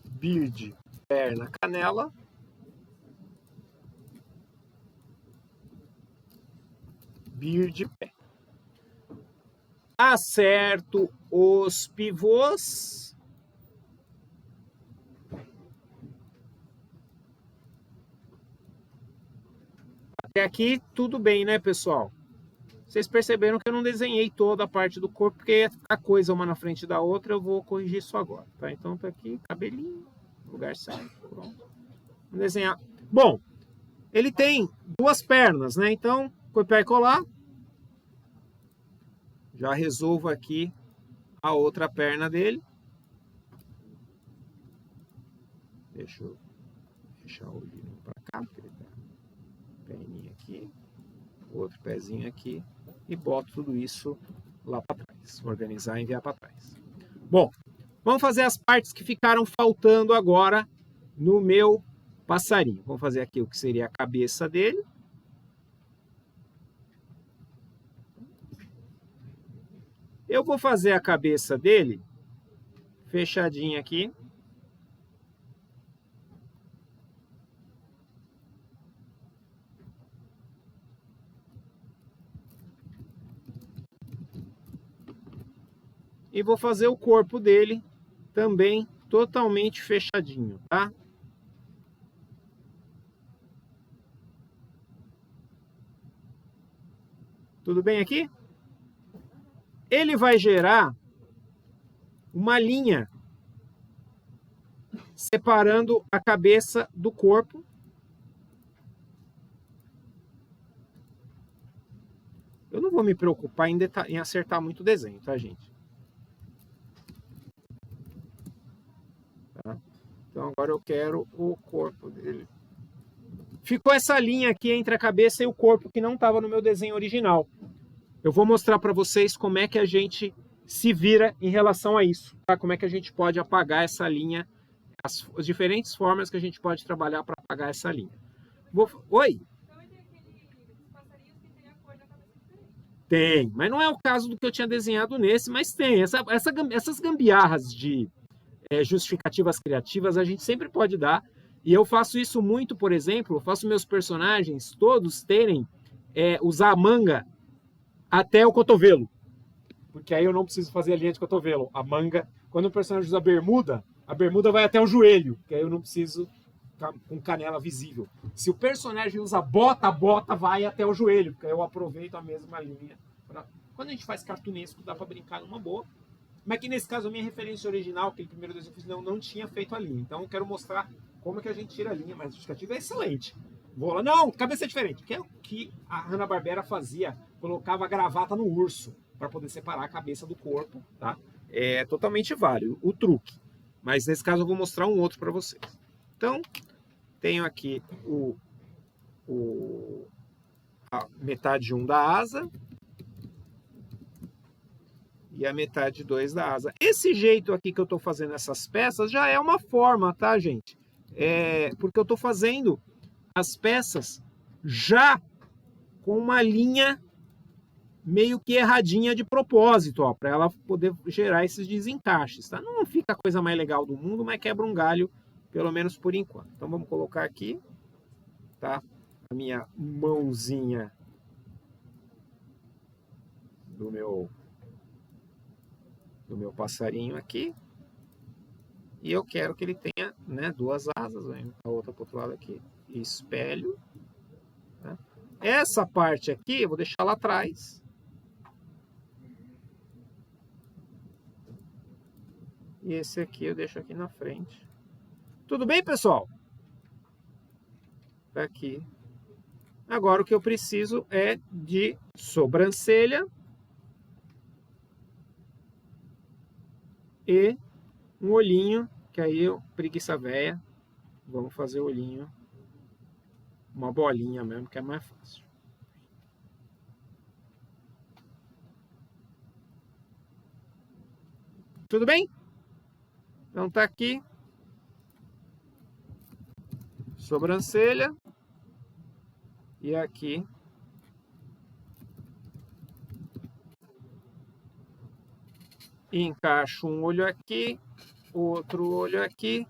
Beard perna canela. Beard pé. Acerto os pivôs. Até aqui tudo bem, né, pessoal? Vocês perceberam que eu não desenhei toda a parte do corpo, porque ia ficar coisa uma na frente da outra, eu vou corrigir isso agora, tá? Então tá aqui, cabelinho, lugar certo, pronto. Vamos desenhar. Bom, ele tem duas pernas, né? Então, copiar e colar. Já resolvo aqui a outra perna dele. Deixa eu deixar o olhinho para cá, perninha aqui, outro pezinho aqui e boto tudo isso lá para trás, organizar e enviar para trás. Bom, vamos fazer as partes que ficaram faltando agora no meu passarinho. Vamos fazer aqui o que seria a cabeça dele. Eu vou fazer a cabeça dele fechadinha aqui. E vou fazer o corpo dele também totalmente fechadinho, tá? Tudo bem aqui? Ele vai gerar uma linha separando a cabeça do corpo. Eu não vou me preocupar em acertar muito o desenho, tá, gente? Tá? Então agora eu quero o corpo dele. Ficou essa linha aqui entre a cabeça e o corpo que não estava no meu desenho original. Eu vou mostrar para vocês como é que a gente se vira em relação a isso, tá? Como é que a gente pode apagar essa linha, as diferentes formas que a gente pode trabalhar para apagar essa linha. Oi? Também tem aqueles passarinhos que tem a cor da cabeça diferente. Tem, mas não é o caso do que eu tinha desenhado nesse, mas tem. Essas gambiarras de justificativas criativas a gente sempre pode dar. E eu faço isso muito, por exemplo, eu faço meus personagens todos terem, usar a manga até o cotovelo. Porque aí eu não preciso fazer a linha de cotovelo. A manga, quando o personagem usa a bermuda vai até o joelho, que aí eu não preciso com canela visível. Se o personagem usa bota, a bota vai até o joelho, porque aí eu aproveito a mesma linha. Quando a gente faz cartunesco, dá para brincar numa boa. Mas aqui nesse caso, a minha referência original, aquele primeiro desenho que eu fiz, não tinha feito a linha. Então eu quero mostrar como é que a gente tira a linha, mas a justificativa é excelente. Vou lá, não, cabeça é diferente. Que é o que a Hanna-Barbera fazia, colocava a gravata no urso, para poder separar a cabeça do corpo, tá? É totalmente válido o truque. Mas nesse caso eu vou mostrar um outro para vocês. Então, tenho aqui a metade 1 da asa e a metade 2 da asa. Esse jeito aqui que eu estou fazendo essas peças já é uma forma, tá, gente? Porque eu estou fazendo as peças já com uma linha meio que erradinha de propósito, ó, para ela poder gerar esses desencaixes, tá? Não fica a coisa mais legal do mundo, mas quebra um galho, pelo menos por enquanto. Então vamos colocar aqui, tá? A minha mãozinha do meu passarinho aqui. E eu quero que ele tenha, né, duas asas, a outra para o outro lado aqui. Espelho. Tá? Essa parte aqui eu vou deixar lá atrás. E esse aqui eu deixo aqui na frente. Tudo bem, pessoal? Tá aqui. Agora o que eu preciso é de sobrancelha e um olhinho, que aí eu, preguiça véia, vamos fazer o olhinho, uma bolinha mesmo, que é mais fácil. Tudo bem? Então tá aqui. Sobrancelha. E aqui. Encaixo um olho aqui, outro olho aqui,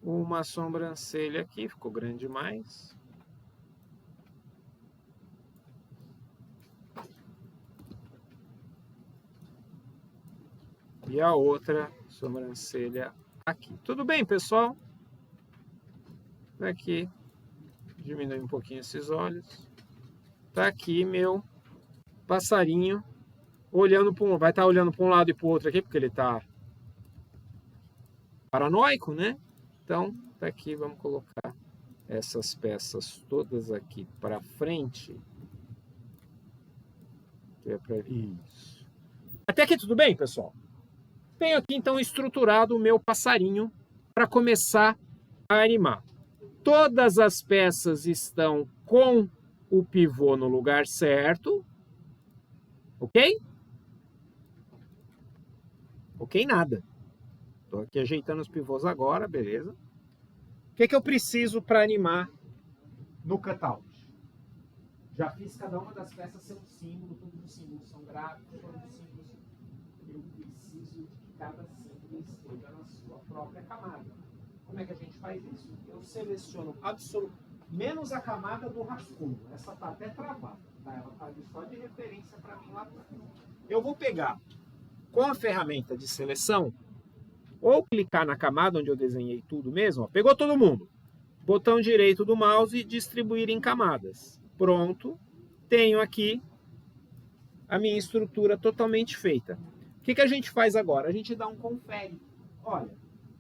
uma sobrancelha aqui, ficou grande demais. E a outra sobrancelha aqui. Tudo bem, pessoal? Aqui, diminui um pouquinho esses olhos. Tá aqui meu passarinho. Olhando para um, vai estar olhando para um lado e para o outro aqui, porque ele está paranoico, né? Então, tá aqui, vamos colocar essas peças todas aqui para frente. Isso. Até aqui tudo bem, pessoal? Tenho aqui então estruturado o meu passarinho para começar a animar. Todas as peças estão com o pivô no lugar certo, ok? Ok, nada. Estou aqui ajeitando os pivôs agora, beleza. O que eu preciso para animar no cutout? Já fiz cada uma das peças ser um símbolo, todos os símbolos são gráficos, todos os símbolos. Eu preciso de que cada símbolo esteja na sua própria camada. Como é que a gente faz isso? Eu seleciono menos a camada do rascunho. Essa está até travada, tá? Ela está ali só de referência para mim lá atrás. Eu vou pegar com a ferramenta de seleção, ou clicar na camada onde eu desenhei tudo mesmo, ó, pegou todo mundo. Botão direito do mouse e distribuir em camadas. Pronto. Tenho aqui a minha estrutura totalmente feita. O que a gente faz agora? A gente dá um confere. Olha,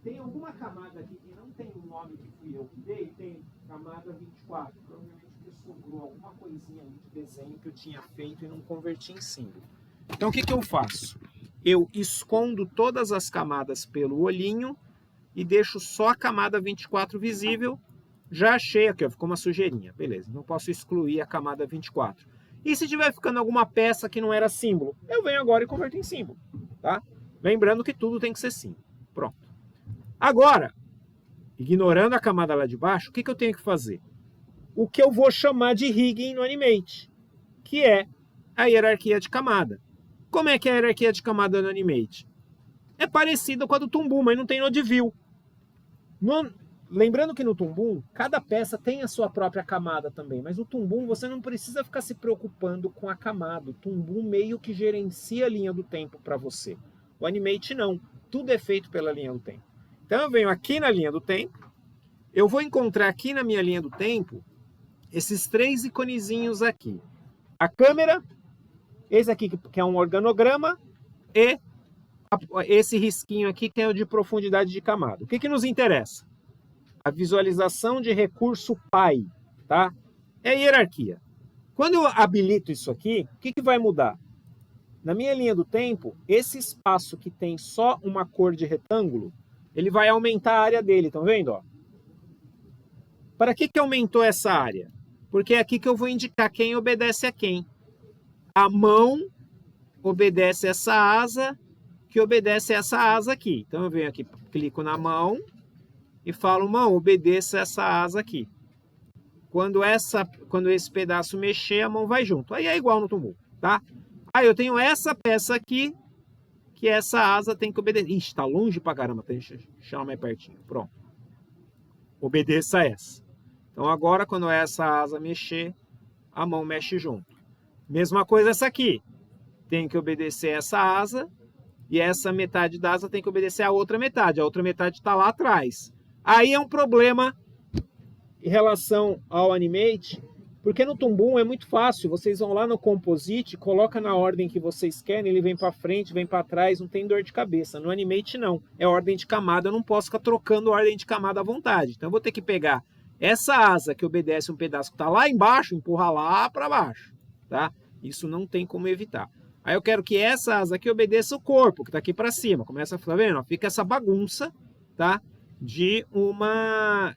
tem alguma camada aqui que não tem o nome que fui eu que dei? Tem camada 24. Provavelmente porque sobrou alguma coisinha ali de desenho que eu tinha feito e não converti em símbolo. Então o que eu faço? Eu escondo todas as camadas pelo olhinho e deixo só a camada 24 visível. Já achei aqui, ó, ficou uma sujeirinha. Beleza, não posso excluir a camada 24. E se tiver ficando alguma peça que não era símbolo, eu venho agora e converto em símbolo. Tá? Lembrando que tudo tem que ser símbolo. Pronto. Agora, ignorando a camada lá de baixo, o que eu tenho que fazer? O que eu vou chamar de rigging no Animate, que é a hierarquia de camada. Como é que é a hierarquia de camada no Animate? É parecida com a do Toon, mas não tem Node View. Lembrando que no Toon, cada peça tem a sua própria camada também, mas o Toon você não precisa ficar se preocupando com a camada. O Toon meio que gerencia a linha do tempo para você. O Animate não. Tudo é feito pela linha do tempo. Então eu venho aqui na linha do tempo, eu vou encontrar aqui na minha linha do tempo esses três iconezinhos aqui. A câmera, esse aqui que é um organograma e esse risquinho aqui que é o de profundidade de camada. O que nos interessa? A visualização de recurso pi, tá? É a hierarquia. Quando eu habilito isso aqui, o que vai mudar? Na minha linha do tempo, esse espaço que tem só uma cor de retângulo, ele vai aumentar a área dele, estão vendo? Ó? Para que aumentou essa área? Porque é aqui que eu vou indicar quem obedece a quem. A mão obedece essa asa, que obedece essa asa aqui. Então eu venho aqui, clico na mão e falo, mão, obedeça essa asa aqui. Quando esse pedaço mexer, a mão vai junto. Aí é igual no Toon, tá? Aí eu tenho essa peça aqui, que essa asa tem que obedecer. Ixi, tá longe pra caramba, tem que chamar mais pertinho. Pronto. Obedeça essa. Então agora, quando essa asa mexer, a mão mexe junto. Mesma coisa essa aqui. Tem que obedecer essa asa E essa metade da asa tem que obedecer à outra metade. A outra metade está lá atrás. Aí é um problema em relação ao Animate, porque no Toon é muito fácil. Vocês vão lá no Composite, coloca na ordem que vocês querem, ele vem para frente, vem para trás, não tem dor de cabeça. No Animate não, é ordem de camada, eu não posso ficar trocando ordem de camada à vontade. Então eu vou ter que pegar essa asa que obedece um pedaço que está lá embaixo, empurrar lá para baixo, tá? Isso não tem como evitar. Aí eu quero que essa asa aqui obedeça o corpo, que está aqui para cima. Começa, tá vendo? Fica essa bagunça, tá? De uma...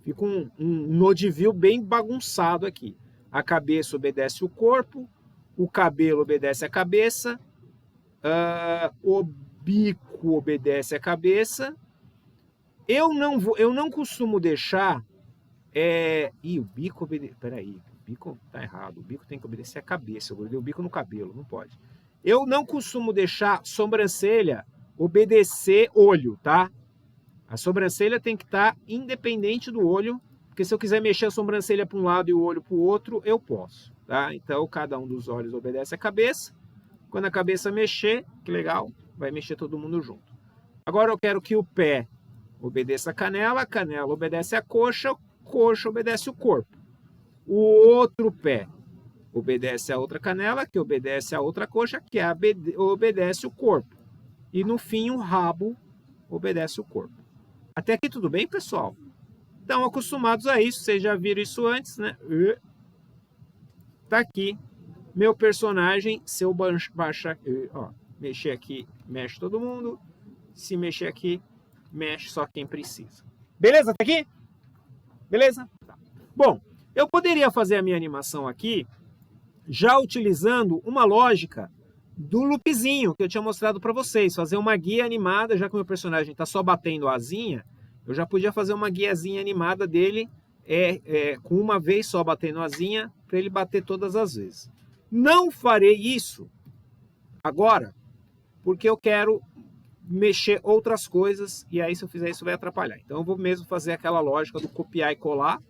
Fica um nodivil bem bagunçado aqui. A cabeça obedece o corpo, o cabelo obedece a cabeça, o bico obedece a cabeça. Eu não costumo deixar... o bico obedece... Peraí, o bico tá errado. O bico tem que obedecer a cabeça. Eu botei o bico no cabelo, não pode. Eu não costumo deixar sobrancelha obedecer olho, tá? A sobrancelha tem que estar independente do olho, porque se eu quiser mexer a sobrancelha para um lado e o olho para o outro, eu posso, tá? Então, cada um dos olhos obedece a cabeça. Quando a cabeça mexer, que legal, vai mexer todo mundo junto. Agora eu quero que o pé obedeça a canela obedece a coxa obedece o corpo. O outro pé obedece a outra canela, que obedece a outra coxa, que obedece o corpo. E no fim, o rabo obedece o corpo. Até aqui tudo bem, pessoal? Estão acostumados a isso, vocês já viram isso antes, né? Tá aqui, meu personagem, se eu baixar, mexer aqui, mexe todo mundo. Se mexer aqui, mexe só quem precisa. Beleza, tá aqui? Beleza? Tá. Bom, eu poderia fazer a minha animação aqui, já utilizando uma lógica do loopzinho que eu tinha mostrado para vocês. Fazer uma guia animada, já que o meu personagem está só batendo a asinha, eu já podia fazer uma guiazinha animada dele com uma vez só batendo a asinha, para ele bater todas as vezes. Não farei isso agora, porque eu quero mexer outras coisas, e aí se eu fizer isso vai atrapalhar. Então eu vou mesmo fazer aquela lógica do copiar e colar.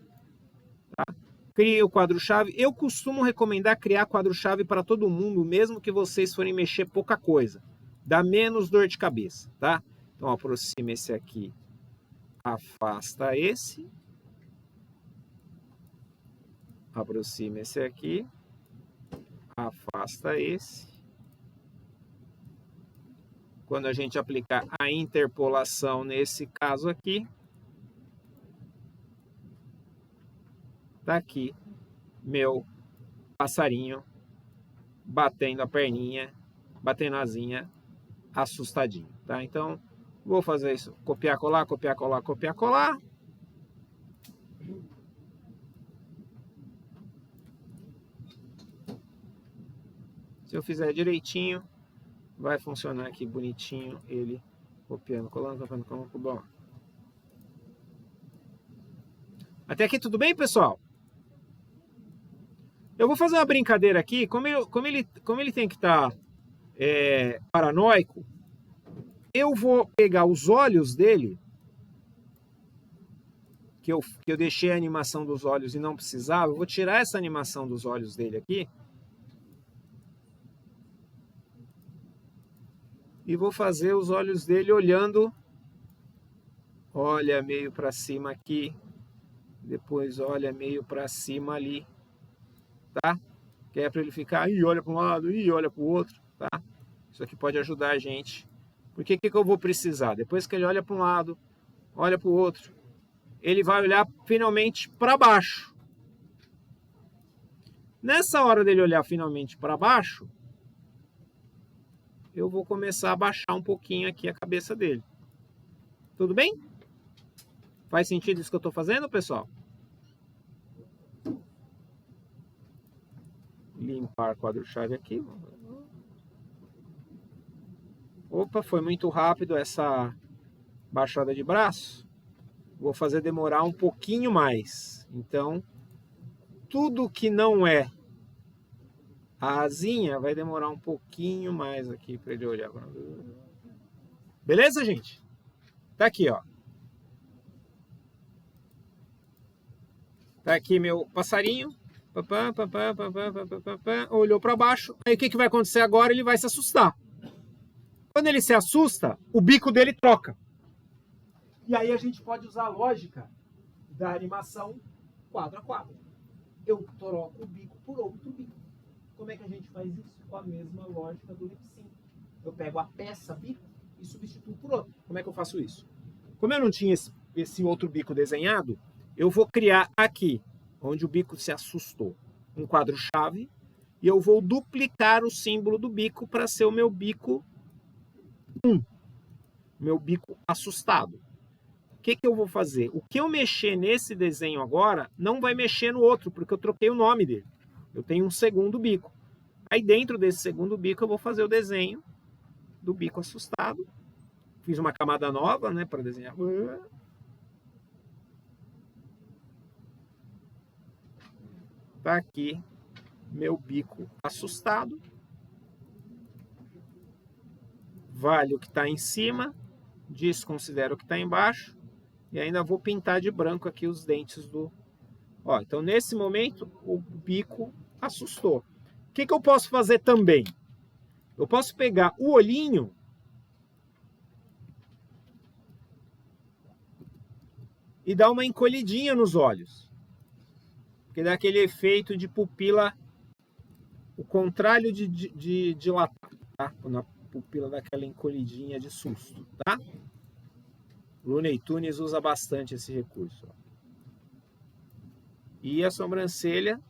Tá? Crie o quadro-chave. Eu costumo recomendar criar quadro-chave para todo mundo, mesmo que vocês forem mexer pouca coisa. Dá menos dor de cabeça, tá? Então aproxima esse aqui, afasta esse. Aproxima esse aqui, afasta esse. Quando a gente aplicar a interpolação nesse caso aqui, tá aqui meu passarinho batendo a perninha, batendo a asinha, assustadinho, tá? Então, vou fazer isso, copiar, colar, copiar, colar, copiar, colar. Se eu fizer direitinho, vai funcionar aqui bonitinho, ele copiando, colando, copiando, colando, bom. Até aqui tudo bem, pessoal? Eu vou fazer uma brincadeira aqui, como ele tem que estar paranoico, eu vou pegar os olhos dele, que eu deixei a animação dos olhos e não precisava, eu vou tirar essa animação dos olhos dele aqui, e vou fazer os olhos dele olhando, olha meio para cima aqui, depois olha meio para cima ali, tá? Que é para ele ficar, olha para um lado, olha para o outro, tá? Isso aqui pode ajudar a gente. Porque que eu vou precisar? Depois que ele olha para um lado, olha para o outro, ele vai olhar finalmente para baixo. Nessa hora dele olhar finalmente para baixo, eu vou começar a baixar um pouquinho aqui a cabeça dele. Tudo bem? Faz sentido isso que eu estou fazendo, pessoal? Limpar quadro-chave aqui. Opa, foi muito rápido essa baixada de braço. Vou fazer demorar um pouquinho mais. Então, tudo que não é a asinha vai demorar um pouquinho mais aqui para ele olhar. Beleza, gente? Tá aqui, ó. Tá aqui meu passarinho. Olhou para baixo. Aí o que vai acontecer agora? Ele vai se assustar. Quando ele se assusta, o bico dele troca. E aí a gente pode usar a lógica da animação quadro a quadro. Eu troco o bico por outro bico. Como é que a gente faz isso? Com a mesma lógica do lip sync. Eu pego a peça bico e substituo por outro. Como é que eu faço isso? Como eu não tinha esse outro bico desenhado, eu vou criar aqui, onde o bico se assustou, um quadro-chave, e eu vou duplicar o símbolo do bico para ser o meu bico 1, meu bico assustado. O que eu vou fazer? O que eu mexer nesse desenho agora não vai mexer no outro, porque eu troquei o nome dele. Eu tenho um segundo bico. Aí dentro desse segundo bico eu vou fazer o desenho do bico assustado. Fiz uma camada nova, né, para desenhar. Tá aqui meu bico assustado. Vale o que está em cima, desconsidero o que está embaixo. E ainda vou pintar de branco aqui os dentes do... Ó, então, nesse momento, o bico assustou. O que eu posso fazer também? Eu posso pegar o olhinho e dar uma encolhidinha nos olhos. Porque dá aquele efeito de pupila, o contrário de dilatar, tá? Quando a pupila dá aquela encolhidinha de susto, tá? Looney Tunes usa bastante esse recurso. E a sobrancelha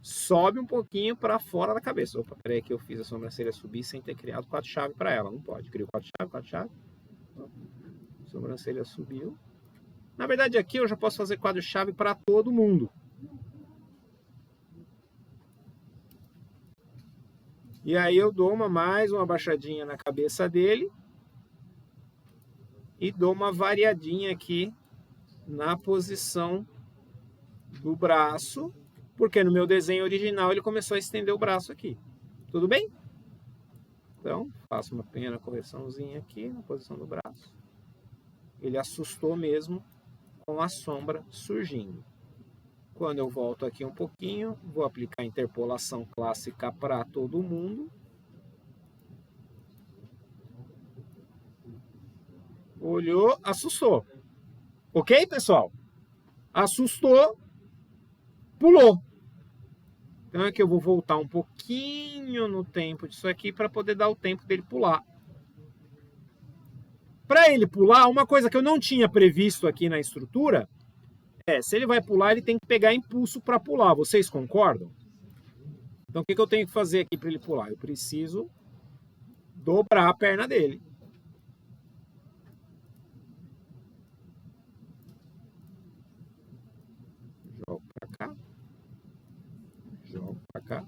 sobe um pouquinho para fora da cabeça. Opa, peraí que eu fiz a sobrancelha subir sem ter criado quadro-chave para ela. Não pode. Crio quadro-chave. Sobrancelha subiu. Na verdade, aqui eu já posso fazer quadro-chave para todo mundo. E aí eu dou mais uma baixadinha na cabeça dele. E dou uma variadinha aqui na posição do braço, porque no meu desenho original ele começou a estender o braço aqui. Tudo bem? Então, faço uma pequena correçãozinha aqui na posição do braço. Ele assustou mesmo com a sombra surgindo. Quando eu volto aqui um pouquinho, vou aplicar a interpolação clássica para todo mundo. Olhou, assustou. Ok, pessoal? Assustou, pulou. Então é que eu vou voltar um pouquinho no tempo disso aqui para poder dar o tempo dele pular. Para ele pular, uma coisa que eu não tinha previsto aqui na estrutura é, se ele vai pular, ele tem que pegar impulso para pular. Vocês concordam? Então o que eu tenho que fazer aqui para ele pular? Eu preciso dobrar a perna dele. Jogo para cá. Jogo para cá.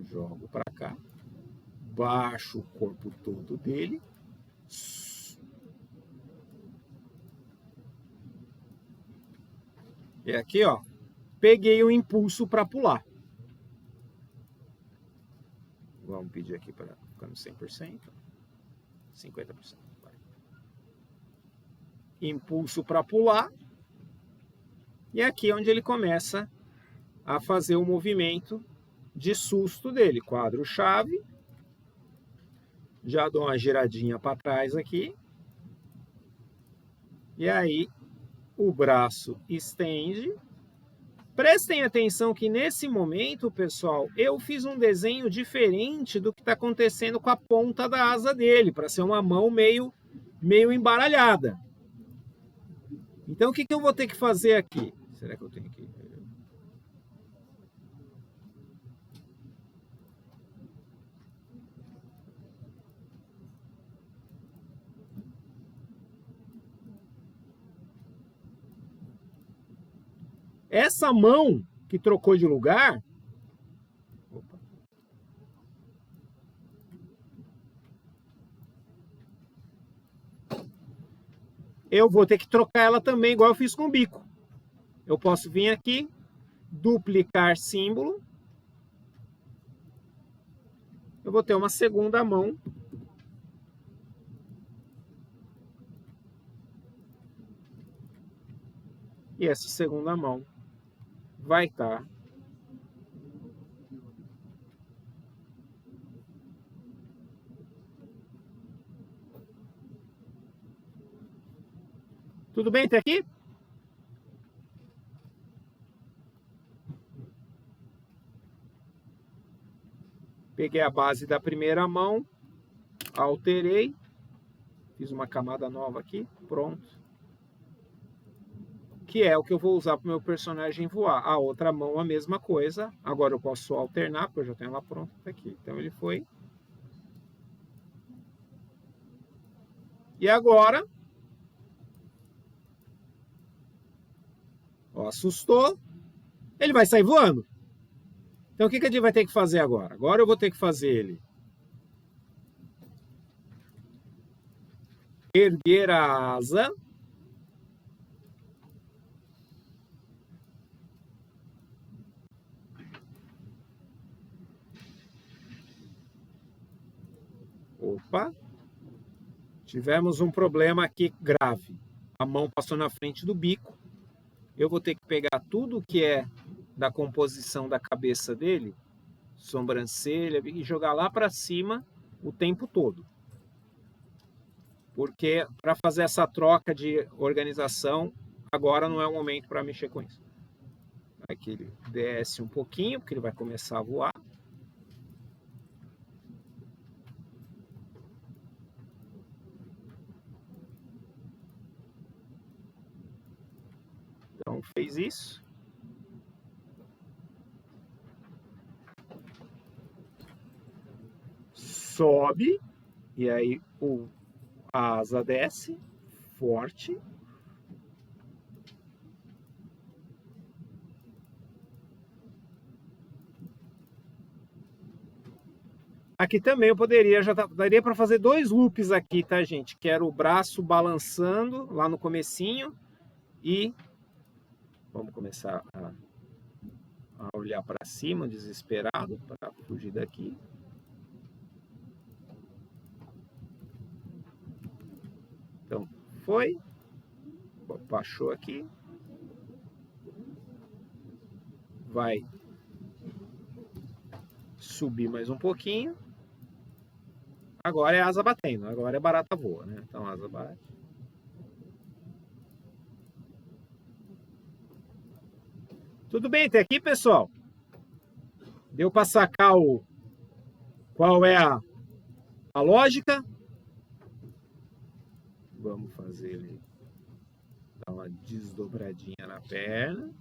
Jogo para cá. Baixo o corpo todo dele. E aqui, ó, peguei o impulso para pular. Vamos pedir aqui para ficar no 100%. 50%. Vai. Impulso para pular. E aqui é onde ele começa a fazer o movimento de susto dele. Quadro-chave. Já dou uma giradinha para trás aqui. E aí o braço estende. Prestem atenção que nesse momento, pessoal, eu fiz um desenho diferente do que está acontecendo com a ponta da asa dele, para ser uma mão meio embaralhada. Então o que eu vou ter que fazer aqui? Será que eu tenho que... Essa mão que trocou de lugar, opa, eu vou ter que trocar ela também, igual eu fiz com o bico. Eu posso vir aqui, duplicar símbolo. Eu vou ter uma segunda mão. E essa segunda mão vai estar Tudo bem até aqui? Peguei a base da primeira mão, alterei, fiz uma camada nova aqui, pronto. Que é o que eu vou usar para o meu personagem voar. A outra mão a mesma coisa. Agora eu posso alternar, porque eu já tenho ela pronta aqui. Então ele foi. E agora, ó, assustou, ele vai sair voando. Então o que a gente vai ter que fazer agora? Agora eu vou ter que fazer ele erguer a asa. Opa! Tivemos um problema aqui grave. A mão passou na frente do bico. Eu vou ter que pegar tudo que é da composição da cabeça dele, sobrancelha, e jogar lá para cima o tempo todo. Porque para fazer essa troca de organização, agora não é o momento para mexer com isso. Aqui ele desce um pouquinho, porque ele vai começar a voar. Então fez isso. Sobe, e aí a asa desce, forte. Aqui também eu poderia, daria para fazer 2 loops aqui, tá, gente? Que era o braço balançando lá no comecinho e vamos começar a olhar para cima, desesperado, para fugir daqui. Então, foi. Baixou aqui. Vai subir mais um pouquinho. Agora é asa batendo. Agora é barata voa, né? Então, asa bate. Tudo bem até aqui, pessoal? Deu para sacar qual é a lógica? Vamos fazer ele dar uma desdobradinha na perna.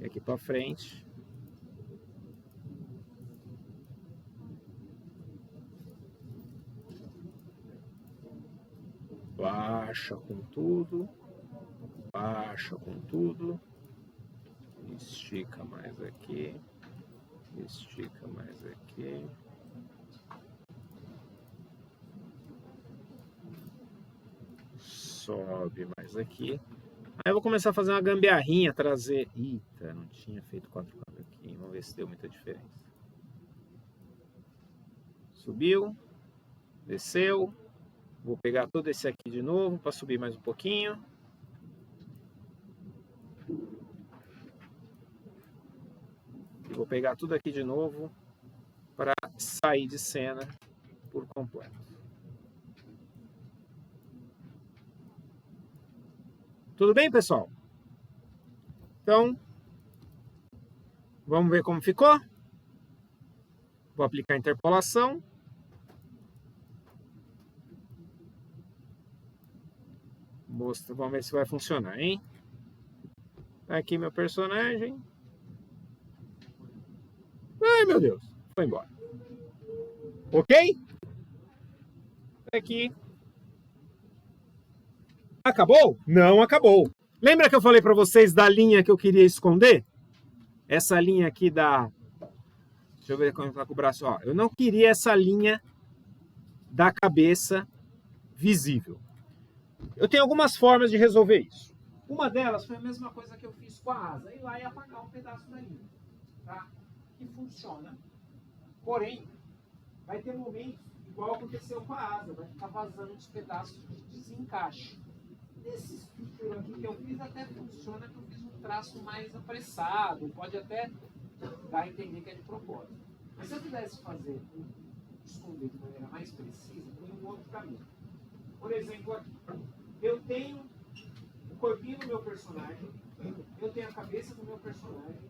E aqui para frente. Baixa com tudo. Baixa com tudo. Estica mais aqui. Estica mais aqui. Sobe mais aqui. Aí eu vou começar a fazer uma gambiarrinha, trazer... Eita, não tinha feito 4 câmbios aqui. Vamos ver se deu muita diferença. Subiu. Desceu. Vou pegar todo esse aqui de novo para subir mais um pouquinho. E vou pegar tudo aqui de novo para sair de cena por completo. Tudo bem, pessoal? Então, vamos ver como ficou. Vou aplicar a interpolação. Vamos ver se vai funcionar, hein? Aqui meu personagem. Ai, meu Deus. Foi embora. Ok? Aqui. Acabou? Não acabou. Lembra que eu falei para vocês da linha que eu queria esconder? Essa linha aqui da... Deixa eu ver como está com o braço. Ó, eu não queria essa linha da cabeça visível. Eu tenho algumas formas de resolver isso. Uma delas foi a mesma coisa que eu fiz com a asa. Ir lá e apagar um pedaço da linha. Tá? Que funciona. Porém, vai ter momentos igual aconteceu com a asa. Vai ficar vazando uns pedaços de desencaixe. Nesse estrutura aqui que eu fiz até funciona, que eu fiz um traço mais apressado. Pode até dar a entender que é de propósito. Mas se eu pudesse fazer esconder de maneira mais precisa, tem um outro caminho. Por exemplo, aqui. Eu tenho o corpinho do meu personagem, eu tenho a cabeça do meu personagem,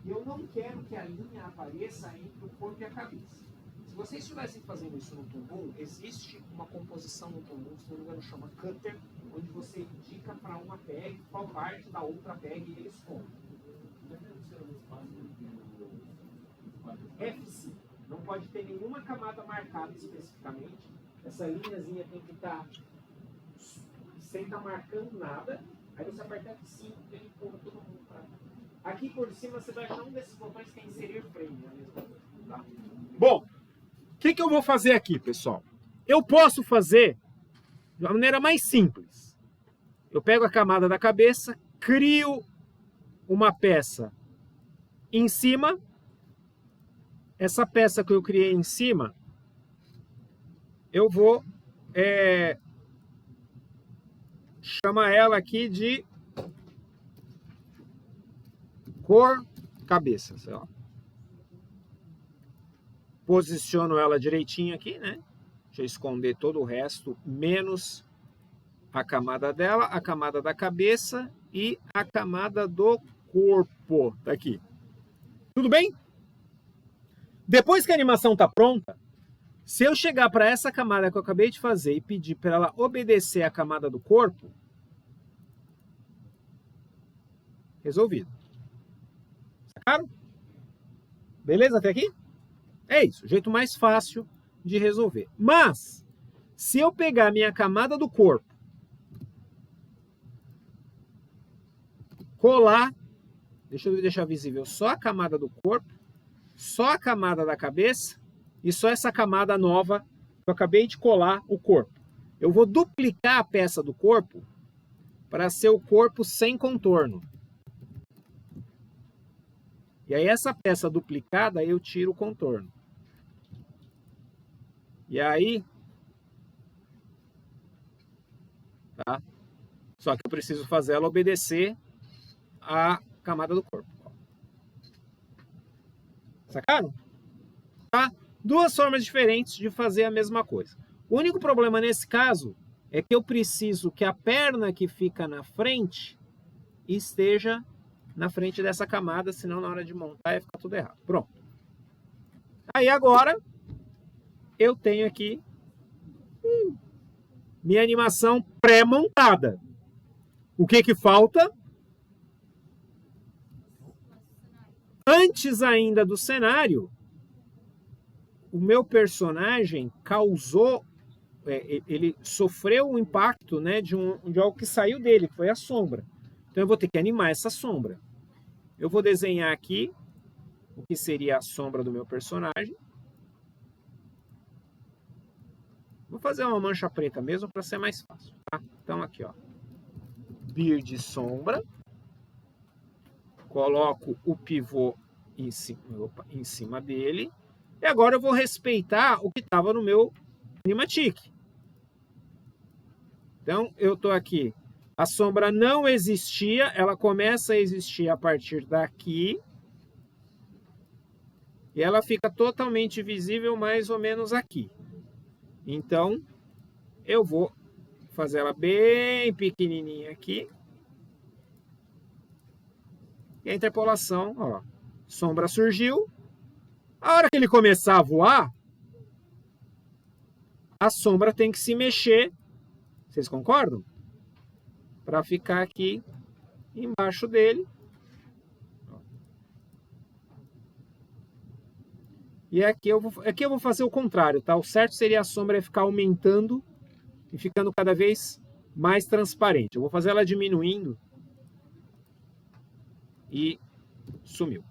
e eu não quero que a linha apareça entre o corpo e a cabeça. Se vocês estivessem fazendo isso no Toon, existe uma composição no Toon, se não me engano chama Cutter, onde você indica para uma tag qual parte da outra tag ele esconde. F5. Não pode ter nenhuma camada marcada especificamente. Essa linhazinha tem que estar sem estar marcando nada. Aí você aperta F5 e ele empurra todo mundo para cá. Aqui por cima você vai achar um desses botões que é inserir frame. Tá? Bom, o que eu vou fazer aqui, pessoal? Eu posso fazer de uma maneira mais simples. Eu pego a camada da cabeça, crio uma peça em cima. Essa peça que eu criei em cima, eu vou chamar ela aqui de cor cabeça. Sei lá. Posiciono ela direitinho aqui, né? Deixa eu esconder todo o resto, menos a camada dela, a camada da cabeça e a camada do corpo. Tá aqui. Tudo bem? Depois que a animação está pronta, se eu chegar para essa camada que eu acabei de fazer e pedir para ela obedecer a camada do corpo, resolvido. Sacaram? Beleza até aqui? É isso, o jeito mais fácil de resolver. Mas, se eu pegar a minha camada do corpo, colar, deixa eu deixar visível só a camada do corpo, só a camada da cabeça e só essa camada nova que eu acabei de colar o corpo. Eu vou duplicar a peça do corpo para ser o corpo sem contorno. E aí essa peça duplicada eu tiro o contorno. E aí, tá? Só que eu preciso fazer ela obedecer a camada do corpo. Sacaram? Tá? Duas formas diferentes de fazer a mesma coisa. O único problema nesse caso é que eu preciso que a perna que fica na frente esteja na frente dessa camada, senão na hora de montar ia ficar tudo errado. Pronto. Aí agora eu tenho aqui minha animação pré-montada. O que falta? Antes ainda do cenário, o meu personagem causou, ele sofreu um impacto, né, de algo que saiu dele, que foi a sombra. Então eu vou ter que animar essa sombra. Eu vou desenhar aqui o que seria a sombra do meu personagem. Vou fazer uma mancha preta mesmo para ser mais fácil. Tá? Então aqui, ó, beard sombra. Coloco o pivô em cima dele. E agora eu vou respeitar o que estava no meu animatic. Então, eu estou aqui. A sombra não existia. Ela começa a existir a partir daqui. E ela fica totalmente visível mais ou menos aqui. Então, eu vou fazer ela bem pequenininha aqui. E a interpolação, ó, sombra surgiu. A hora que ele começar a voar, a sombra tem que se mexer. Vocês concordam? Para ficar aqui embaixo dele. E aqui eu vou fazer o contrário, tá? O certo seria a sombra ficar aumentando e ficando cada vez mais transparente. Eu vou fazer ela diminuindo. E sumiu.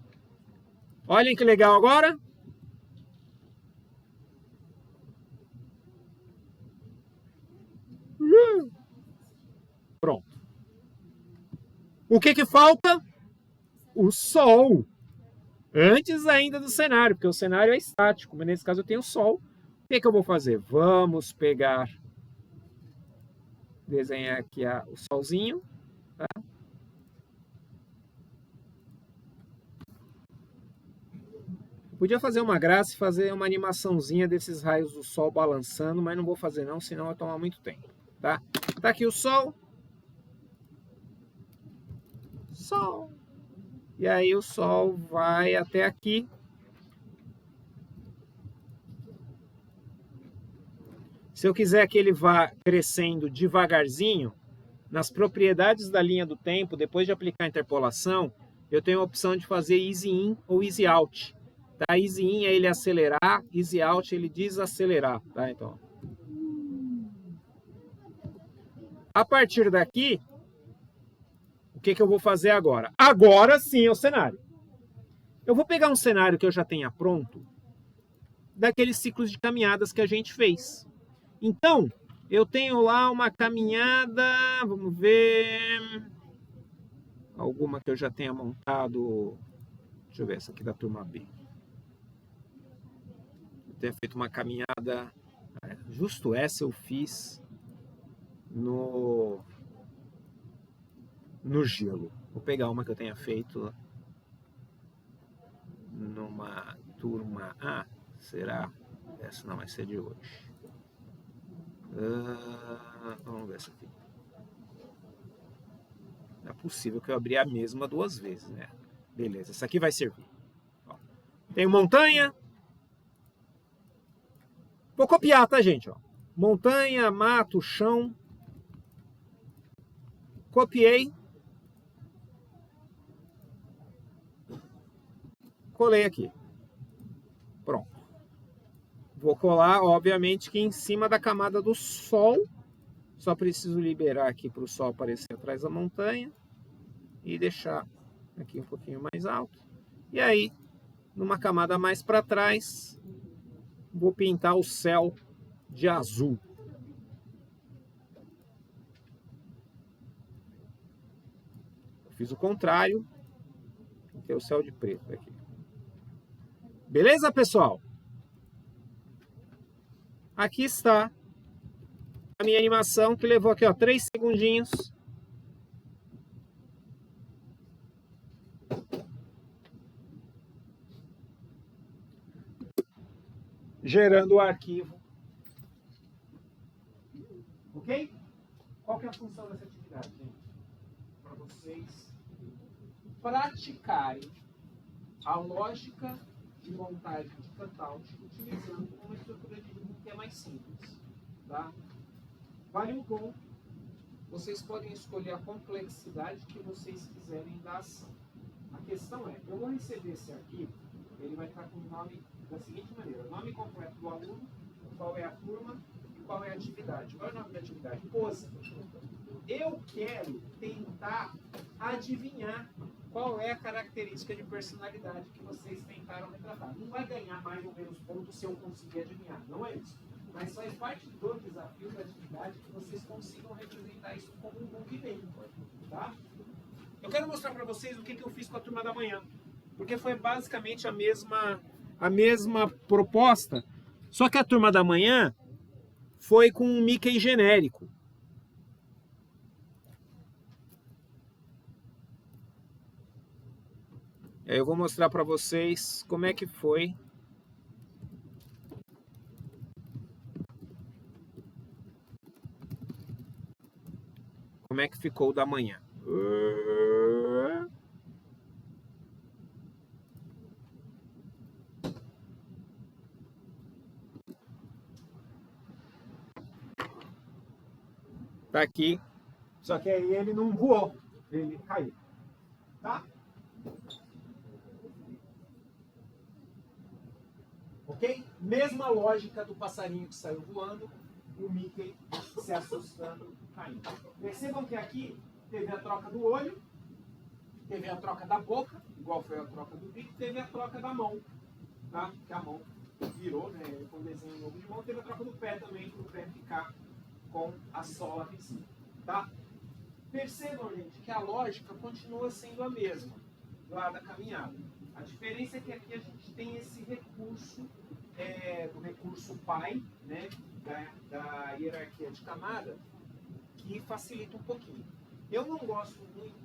Olhem que legal agora. Pronto. O que falta? O sol. Antes ainda do cenário, porque o cenário é estático, mas nesse caso eu tenho o sol. O que eu vou fazer? Vamos pegar, desenhar aqui o solzinho. Tá? Podia fazer uma graça e fazer uma animaçãozinha desses raios do sol balançando, mas não vou fazer não, senão vai tomar muito tempo. tá? Tá aqui o Sol. Sol. E aí o Sol vai até aqui. Se eu quiser que ele vá crescendo devagarzinho, nas propriedades da linha do tempo, depois de aplicar a interpolação, eu tenho a opção de fazer easy in ou easy out. Tá? Easy in é ele acelerar, easy out é ele desacelerar. Tá? Então, a partir daqui, o que eu vou fazer agora? Agora sim é o cenário. Eu vou pegar um cenário que eu já tenha pronto, daqueles ciclos de caminhadas que a gente fez. Então, eu tenho lá uma caminhada, vamos ver, alguma que eu já tenha montado, deixa eu ver, essa aqui da turma B. Eu tenho feito uma caminhada, justo essa eu fiz no gelo. Vou pegar uma que eu tenha feito numa turma A, será? Essa não vai ser de hoje. Vamos ver essa aqui. Não é possível que eu abri a mesma duas vezes, né? Beleza, essa aqui vai servir. Ó, tem montanha. Vou copiar, tá, gente? Ó. Montanha, mato, chão. Copiei. Colei aqui. Pronto. Vou colar, obviamente, que em cima da camada do Sol. Só preciso liberar aqui para o Sol aparecer atrás da montanha. E deixar aqui um pouquinho mais alto. E aí, numa camada mais para trás, vou pintar o céu de azul. Eu fiz o contrário. Pintei o céu de preto aqui. Beleza, pessoal? Aqui está a minha animação, que levou aqui, ó, 3 segundinhos. Gerando o arquivo. Ok? Qual que é a função dessa atividade, gente? Para vocês praticarem a lógica de montagem de cutout utilizando uma estrutura de ritmo que é mais simples. Tá? Vale um ponto. Vocês podem escolher a complexidade que vocês quiserem da ação. A questão é, eu vou receber esse arquivo, ele vai estar com o nome da seguinte maneira: nome completo do aluno, qual é a turma e qual é a atividade. Qual é o nome da atividade? Pose. Eu quero tentar adivinhar qual é a característica de personalidade que vocês tentaram retratar. Não vai ganhar mais ou menos pontos se eu conseguir adivinhar, não é isso. Mas faz parte do desafio da atividade que vocês consigam representar isso como um movimento, tá? Eu quero mostrar para vocês o que eu fiz com a turma da manhã, porque foi basicamente a mesma proposta, só que a turma da manhã foi com um Mickey genérico. Eu vou mostrar para vocês como é que foi. Como é que ficou o da manhã. Tá aqui. Só que aí ele não voou. Ele caiu. Tá? Ok? Mesma lógica do passarinho que saiu voando, o Mickey se assustando, caindo. Percebam que aqui teve a troca do olho, teve a troca da boca, igual foi a troca do bico, teve a troca da mão, tá? Que a mão virou, né? Com o desenho novo de mão, teve a troca do pé também, para o pé ficar com a sola aqui em cima, tá? Percebam, gente, que a lógica continua sendo a mesma lá da caminhada. A diferença é que aqui a gente tem esse recurso, do recurso pai, né, da hierarquia de camada, que facilita um pouquinho. Eu não gosto muito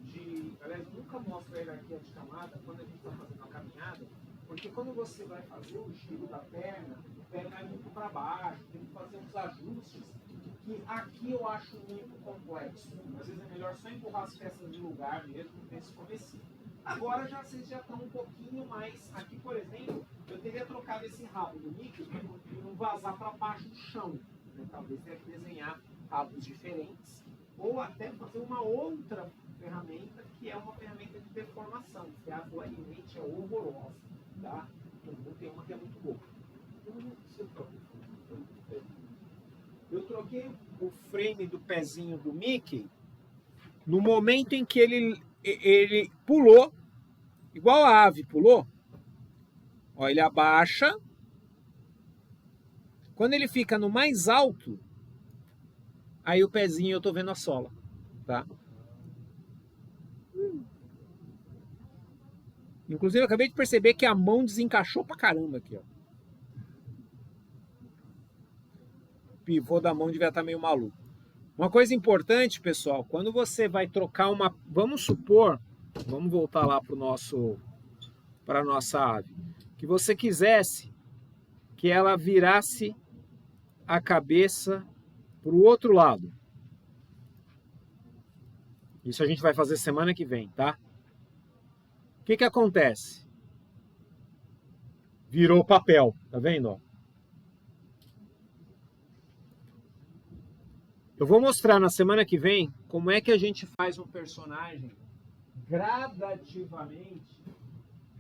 de, aliás, eu nunca mostro a hierarquia de camada quando a gente está fazendo uma caminhada, porque quando você vai fazer o giro da perna, o pé vai muito para baixo, tem que fazer uns ajustes, que aqui eu acho muito complexo. Às vezes é melhor só empurrar as peças de lugar mesmo nesse comecinho. Agora vocês já estão um pouquinho mais... Aqui, por exemplo, eu teria trocado esse rabo do Mickey para não vazar para baixo do chão. Né? Talvez tenha que desenhar rabos diferentes. Ou até fazer uma outra ferramenta, que é uma ferramenta de deformação, que a do Animate é horrorosa. Tá? Tem uma que é muito boa. Eu troquei o frame do pezinho do Mickey no momento em que ele pulou, igual a ave pulou. Ó, ele abaixa. Quando ele fica no mais alto, aí o pezinho eu tô vendo a sola, tá? Inclusive eu acabei de perceber que a mão desencaixou pra caramba aqui, ó. O pivô da mão devia estar meio maluco. Uma coisa importante, pessoal, quando você vai trocar uma... Vamos supor, vamos voltar lá para a nossa ave, que você quisesse que ela virasse a cabeça para o outro lado. Isso a gente vai fazer semana que vem, tá? O que acontece? Virou papel, tá vendo? Ó? Eu vou mostrar na semana que vem como é que a gente faz um personagem gradativamente.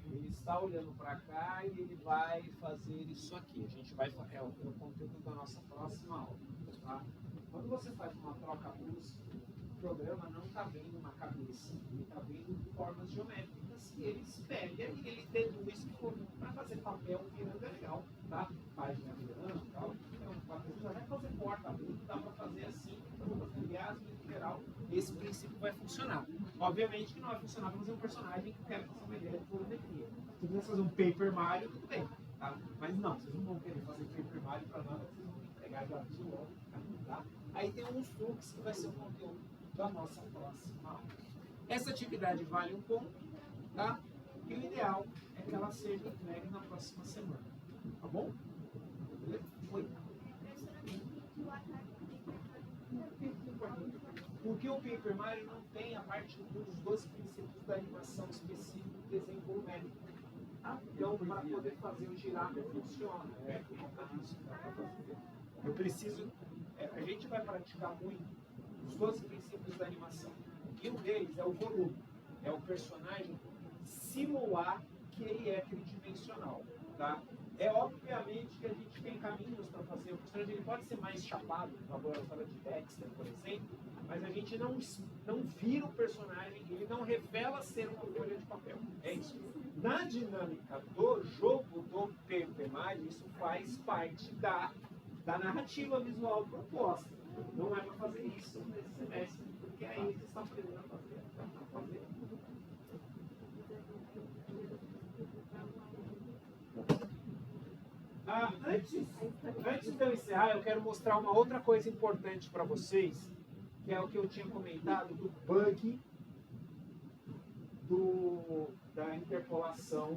Ele está olhando para cá e ele vai fazer isso aqui. A gente vai fazer o conteúdo da nossa próxima aula. Tá? Quando você faz uma troca brusca, o programa não está vendo uma cabeça, ele está vendo formas geométricas e ele espelha e ele deduz que para fazer papel virando é legal, tá? Página virando e tal. Então, já vai fazer porta abrindo, dá para fazer assim, aliás, em geral, esse princípio vai funcionar. Obviamente que não vai funcionar para fazer um personagem que quer fazer uma ideia de volumetria. Se quiser fazer um Paper Mario, tudo bem, tá? Mas não, vocês não vão querer fazer Paper Mario para nada, vocês vão entregar já de logo, tá? Aí tem uns truques que vai ser o conteúdo da nossa próxima aula. Essa atividade vale um ponto, tá? E o ideal é que ela seja entregue na próxima semana, tá bom? Oi. Porque o Paper Mario não tem a parte dos 12 princípios da animação específica do desenho volumétrico. Então, para poder fazer o girar, funciona. Eu preciso... a gente vai praticar muito os 12 princípios da animação. E um deles é o volume. É o personagem simular que ele é tridimensional. Tá? É obviamente que a gente tem caminhos para fazer. O personagem ele pode ser mais chapado, na laboratório de Dexter, por exemplo, mas a gente não vira o personagem, ele não revela ser uma folha de papel. É isso. Na dinâmica do jogo do Paper Mario, isso faz parte da narrativa visual proposta. Não é para fazer isso nesse semestre, porque aí você está aprendendo a fazer. Antes de eu encerrar, eu quero mostrar uma outra coisa importante para vocês, que é o que eu tinha comentado do bug da interpolação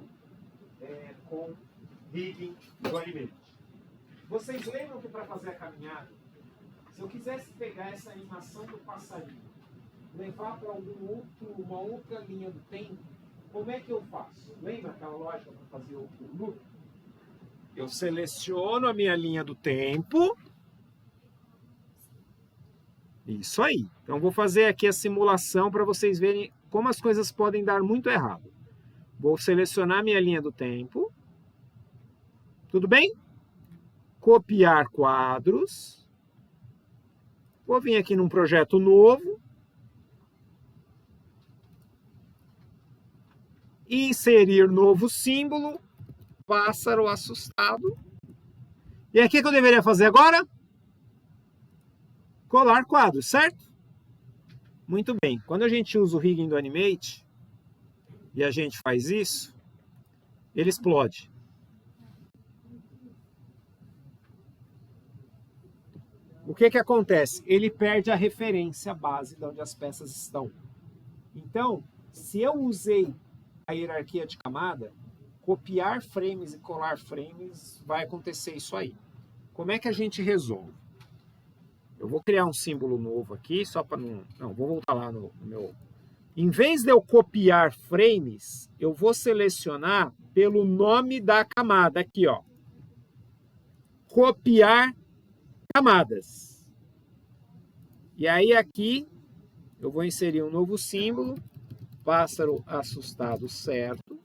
com rigging do Animate. Vocês lembram que para fazer a caminhada, se eu quisesse pegar essa animação do passarinho, levar para uma outra linha do tempo, como é que eu faço? Lembra aquela lógica para fazer o loop? Eu seleciono a minha linha do tempo. Isso aí. Então, vou fazer aqui a simulação para vocês verem como as coisas podem dar muito errado. Vou selecionar a minha linha do tempo. Tudo bem? Copiar quadros. Vou vir aqui num projeto novo. Inserir novo símbolo. Pássaro assustado. E aqui o que eu deveria fazer agora? Colar quadros, certo? Muito bem. Quando a gente usa o rigging do Animate e a gente faz isso, ele explode. O que acontece? Ele perde a referência base de onde as peças estão. Então, se eu usei a hierarquia de camada, copiar frames e colar frames, vai acontecer isso aí. Como é que a gente resolve? Eu vou criar um símbolo novo aqui, só para não... Não, vou voltar lá no meu... Em vez de eu copiar frames, eu vou selecionar pelo nome da camada aqui, ó. Copiar camadas. E aí aqui eu vou inserir um novo símbolo, pássaro assustado certo.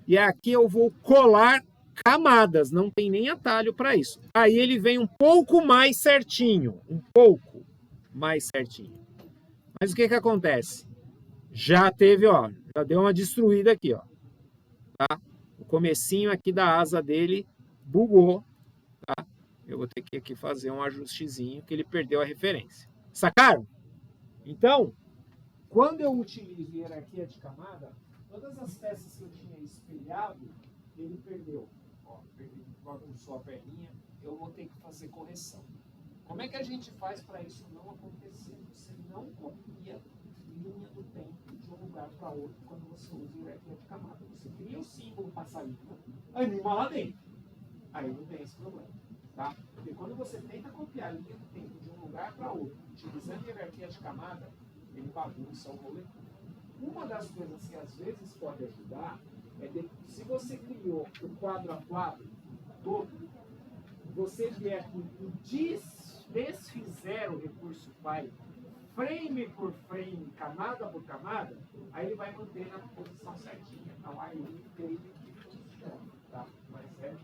E aqui eu vou colar camadas, não tem nem atalho para isso. Aí ele vem um pouco mais certinho, um pouco mais certinho. Mas o que que acontece? Já teve, ó, já deu uma destruída aqui, ó. Tá? O comecinho aqui da asa dele bugou, tá? Eu vou ter que aqui fazer um ajustezinho que ele perdeu a referência. Sacaram? Então, quando eu utilizo hierarquia de camada, todas as peças que eu tinha espelhado, ele perdeu. Ó, bagunçou a perninha, eu vou ter que fazer correção. Como é que a gente faz para isso não acontecer? Você não copia linha do tempo de um lugar para outro quando você usa hierarquia de camada. Você cria o símbolo passarinho, anima lá dentro. Aí não tem esse problema. Tá? Porque quando você tenta copiar a linha do tempo de um lugar para outro, utilizando hierarquia de camada, ele bagunça o rolê. Uma das coisas que às vezes pode ajudar é se você criou o quadro a quadro todo, você vier aqui e desfizer o recurso file, frame por frame, camada por camada, aí ele vai manter na posição certinha. Então aí ele tem que funciona, tá? Mas é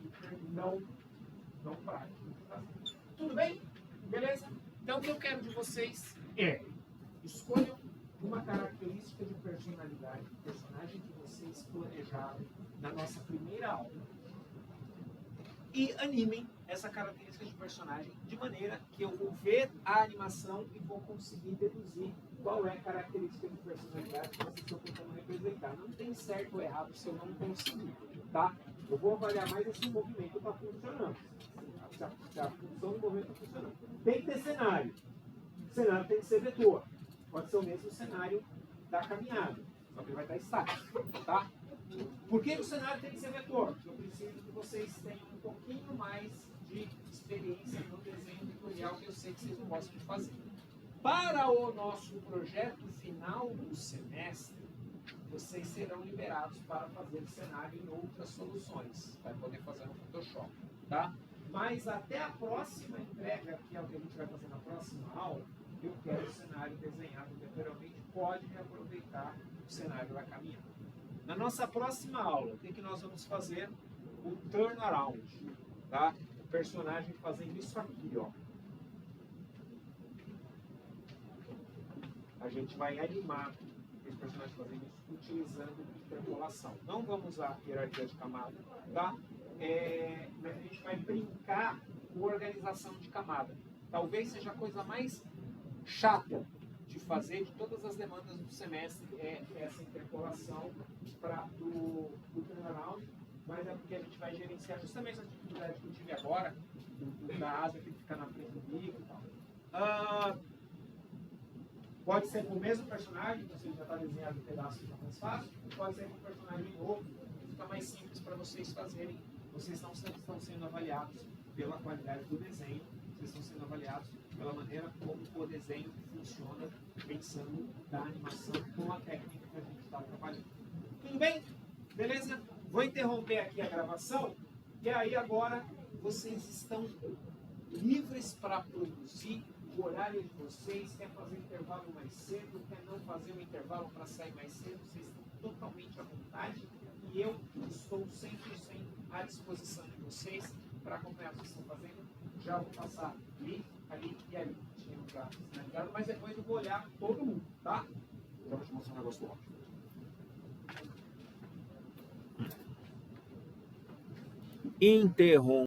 não prático. Tá? Tudo bem? Beleza? Então o que eu quero de vocês é escolham uma característica de personalidade do personagem que vocês planejaram na nossa primeira aula e animem essa característica de personagem de maneira que eu vou ver a animação e vou conseguir deduzir qual é a característica de personalidade que vocês estão tentando representar. Não tem certo ou errado se eu não conseguir, tá? Eu vou avaliar mais se o movimento está funcionando. Se a função do movimento está funcionando. Tem que ter cenário. O cenário tem que ser vetor. Pode ser o mesmo cenário da caminhada, só que ele vai estar estático, tá? Por que o cenário tem que ser vetor? Porque eu preciso que vocês tenham um pouquinho mais de experiência no desenho vetorial, que eu sei que vocês gostam de fazer. Para o nosso projeto final do semestre, vocês serão liberados para fazer o cenário em outras soluções. Vai poder fazer no Photoshop, tá? Mas até a próxima entrega, que é o que a gente vai fazer na próxima aula, eu quero o cenário desenhado vetorialmente, pode reaproveitar o cenário da caminhada. Na nossa próxima aula, o que nós vamos fazer? O turnaround, tá? O personagem fazendo isso aqui, ó. A gente vai animar esse personagem fazendo isso utilizando interpolação. Não vamos usar hierarquia de camada, tá? Mas a gente vai brincar com organização de camada. Talvez seja a coisa mais chata de fazer de todas as demandas do semestre essa interpolação do turnaround, mas é porque a gente vai gerenciar justamente essa dificuldade que eu tive agora, da asa que fica na frente do bico e tal. Pode ser com o mesmo personagem, então você já está desenhado um pedaço, fica mais fácil, pode ser com um personagem novo, fica mais simples para vocês fazerem. Vocês não estão sendo avaliados pela qualidade do desenho, vocês estão sendo avaliados pela maneira como o desenho funciona, pensando da animação com a técnica que a gente está trabalhando. Tudo bem? Beleza? Vou interromper aqui a gravação, e aí agora vocês estão livres para produzir o horário de vocês. Quer fazer intervalo mais cedo, quer não fazer um intervalo para sair mais cedo, vocês estão totalmente à vontade, e eu estou 100% à disposição de vocês para acompanhar o que vocês estão fazendo. Já vou passar ali e ali. Tinha já sinalizado, mas depois eu vou olhar todo mundo, tá? Já vou te mostrar um negócio do óbvio. Interrompo.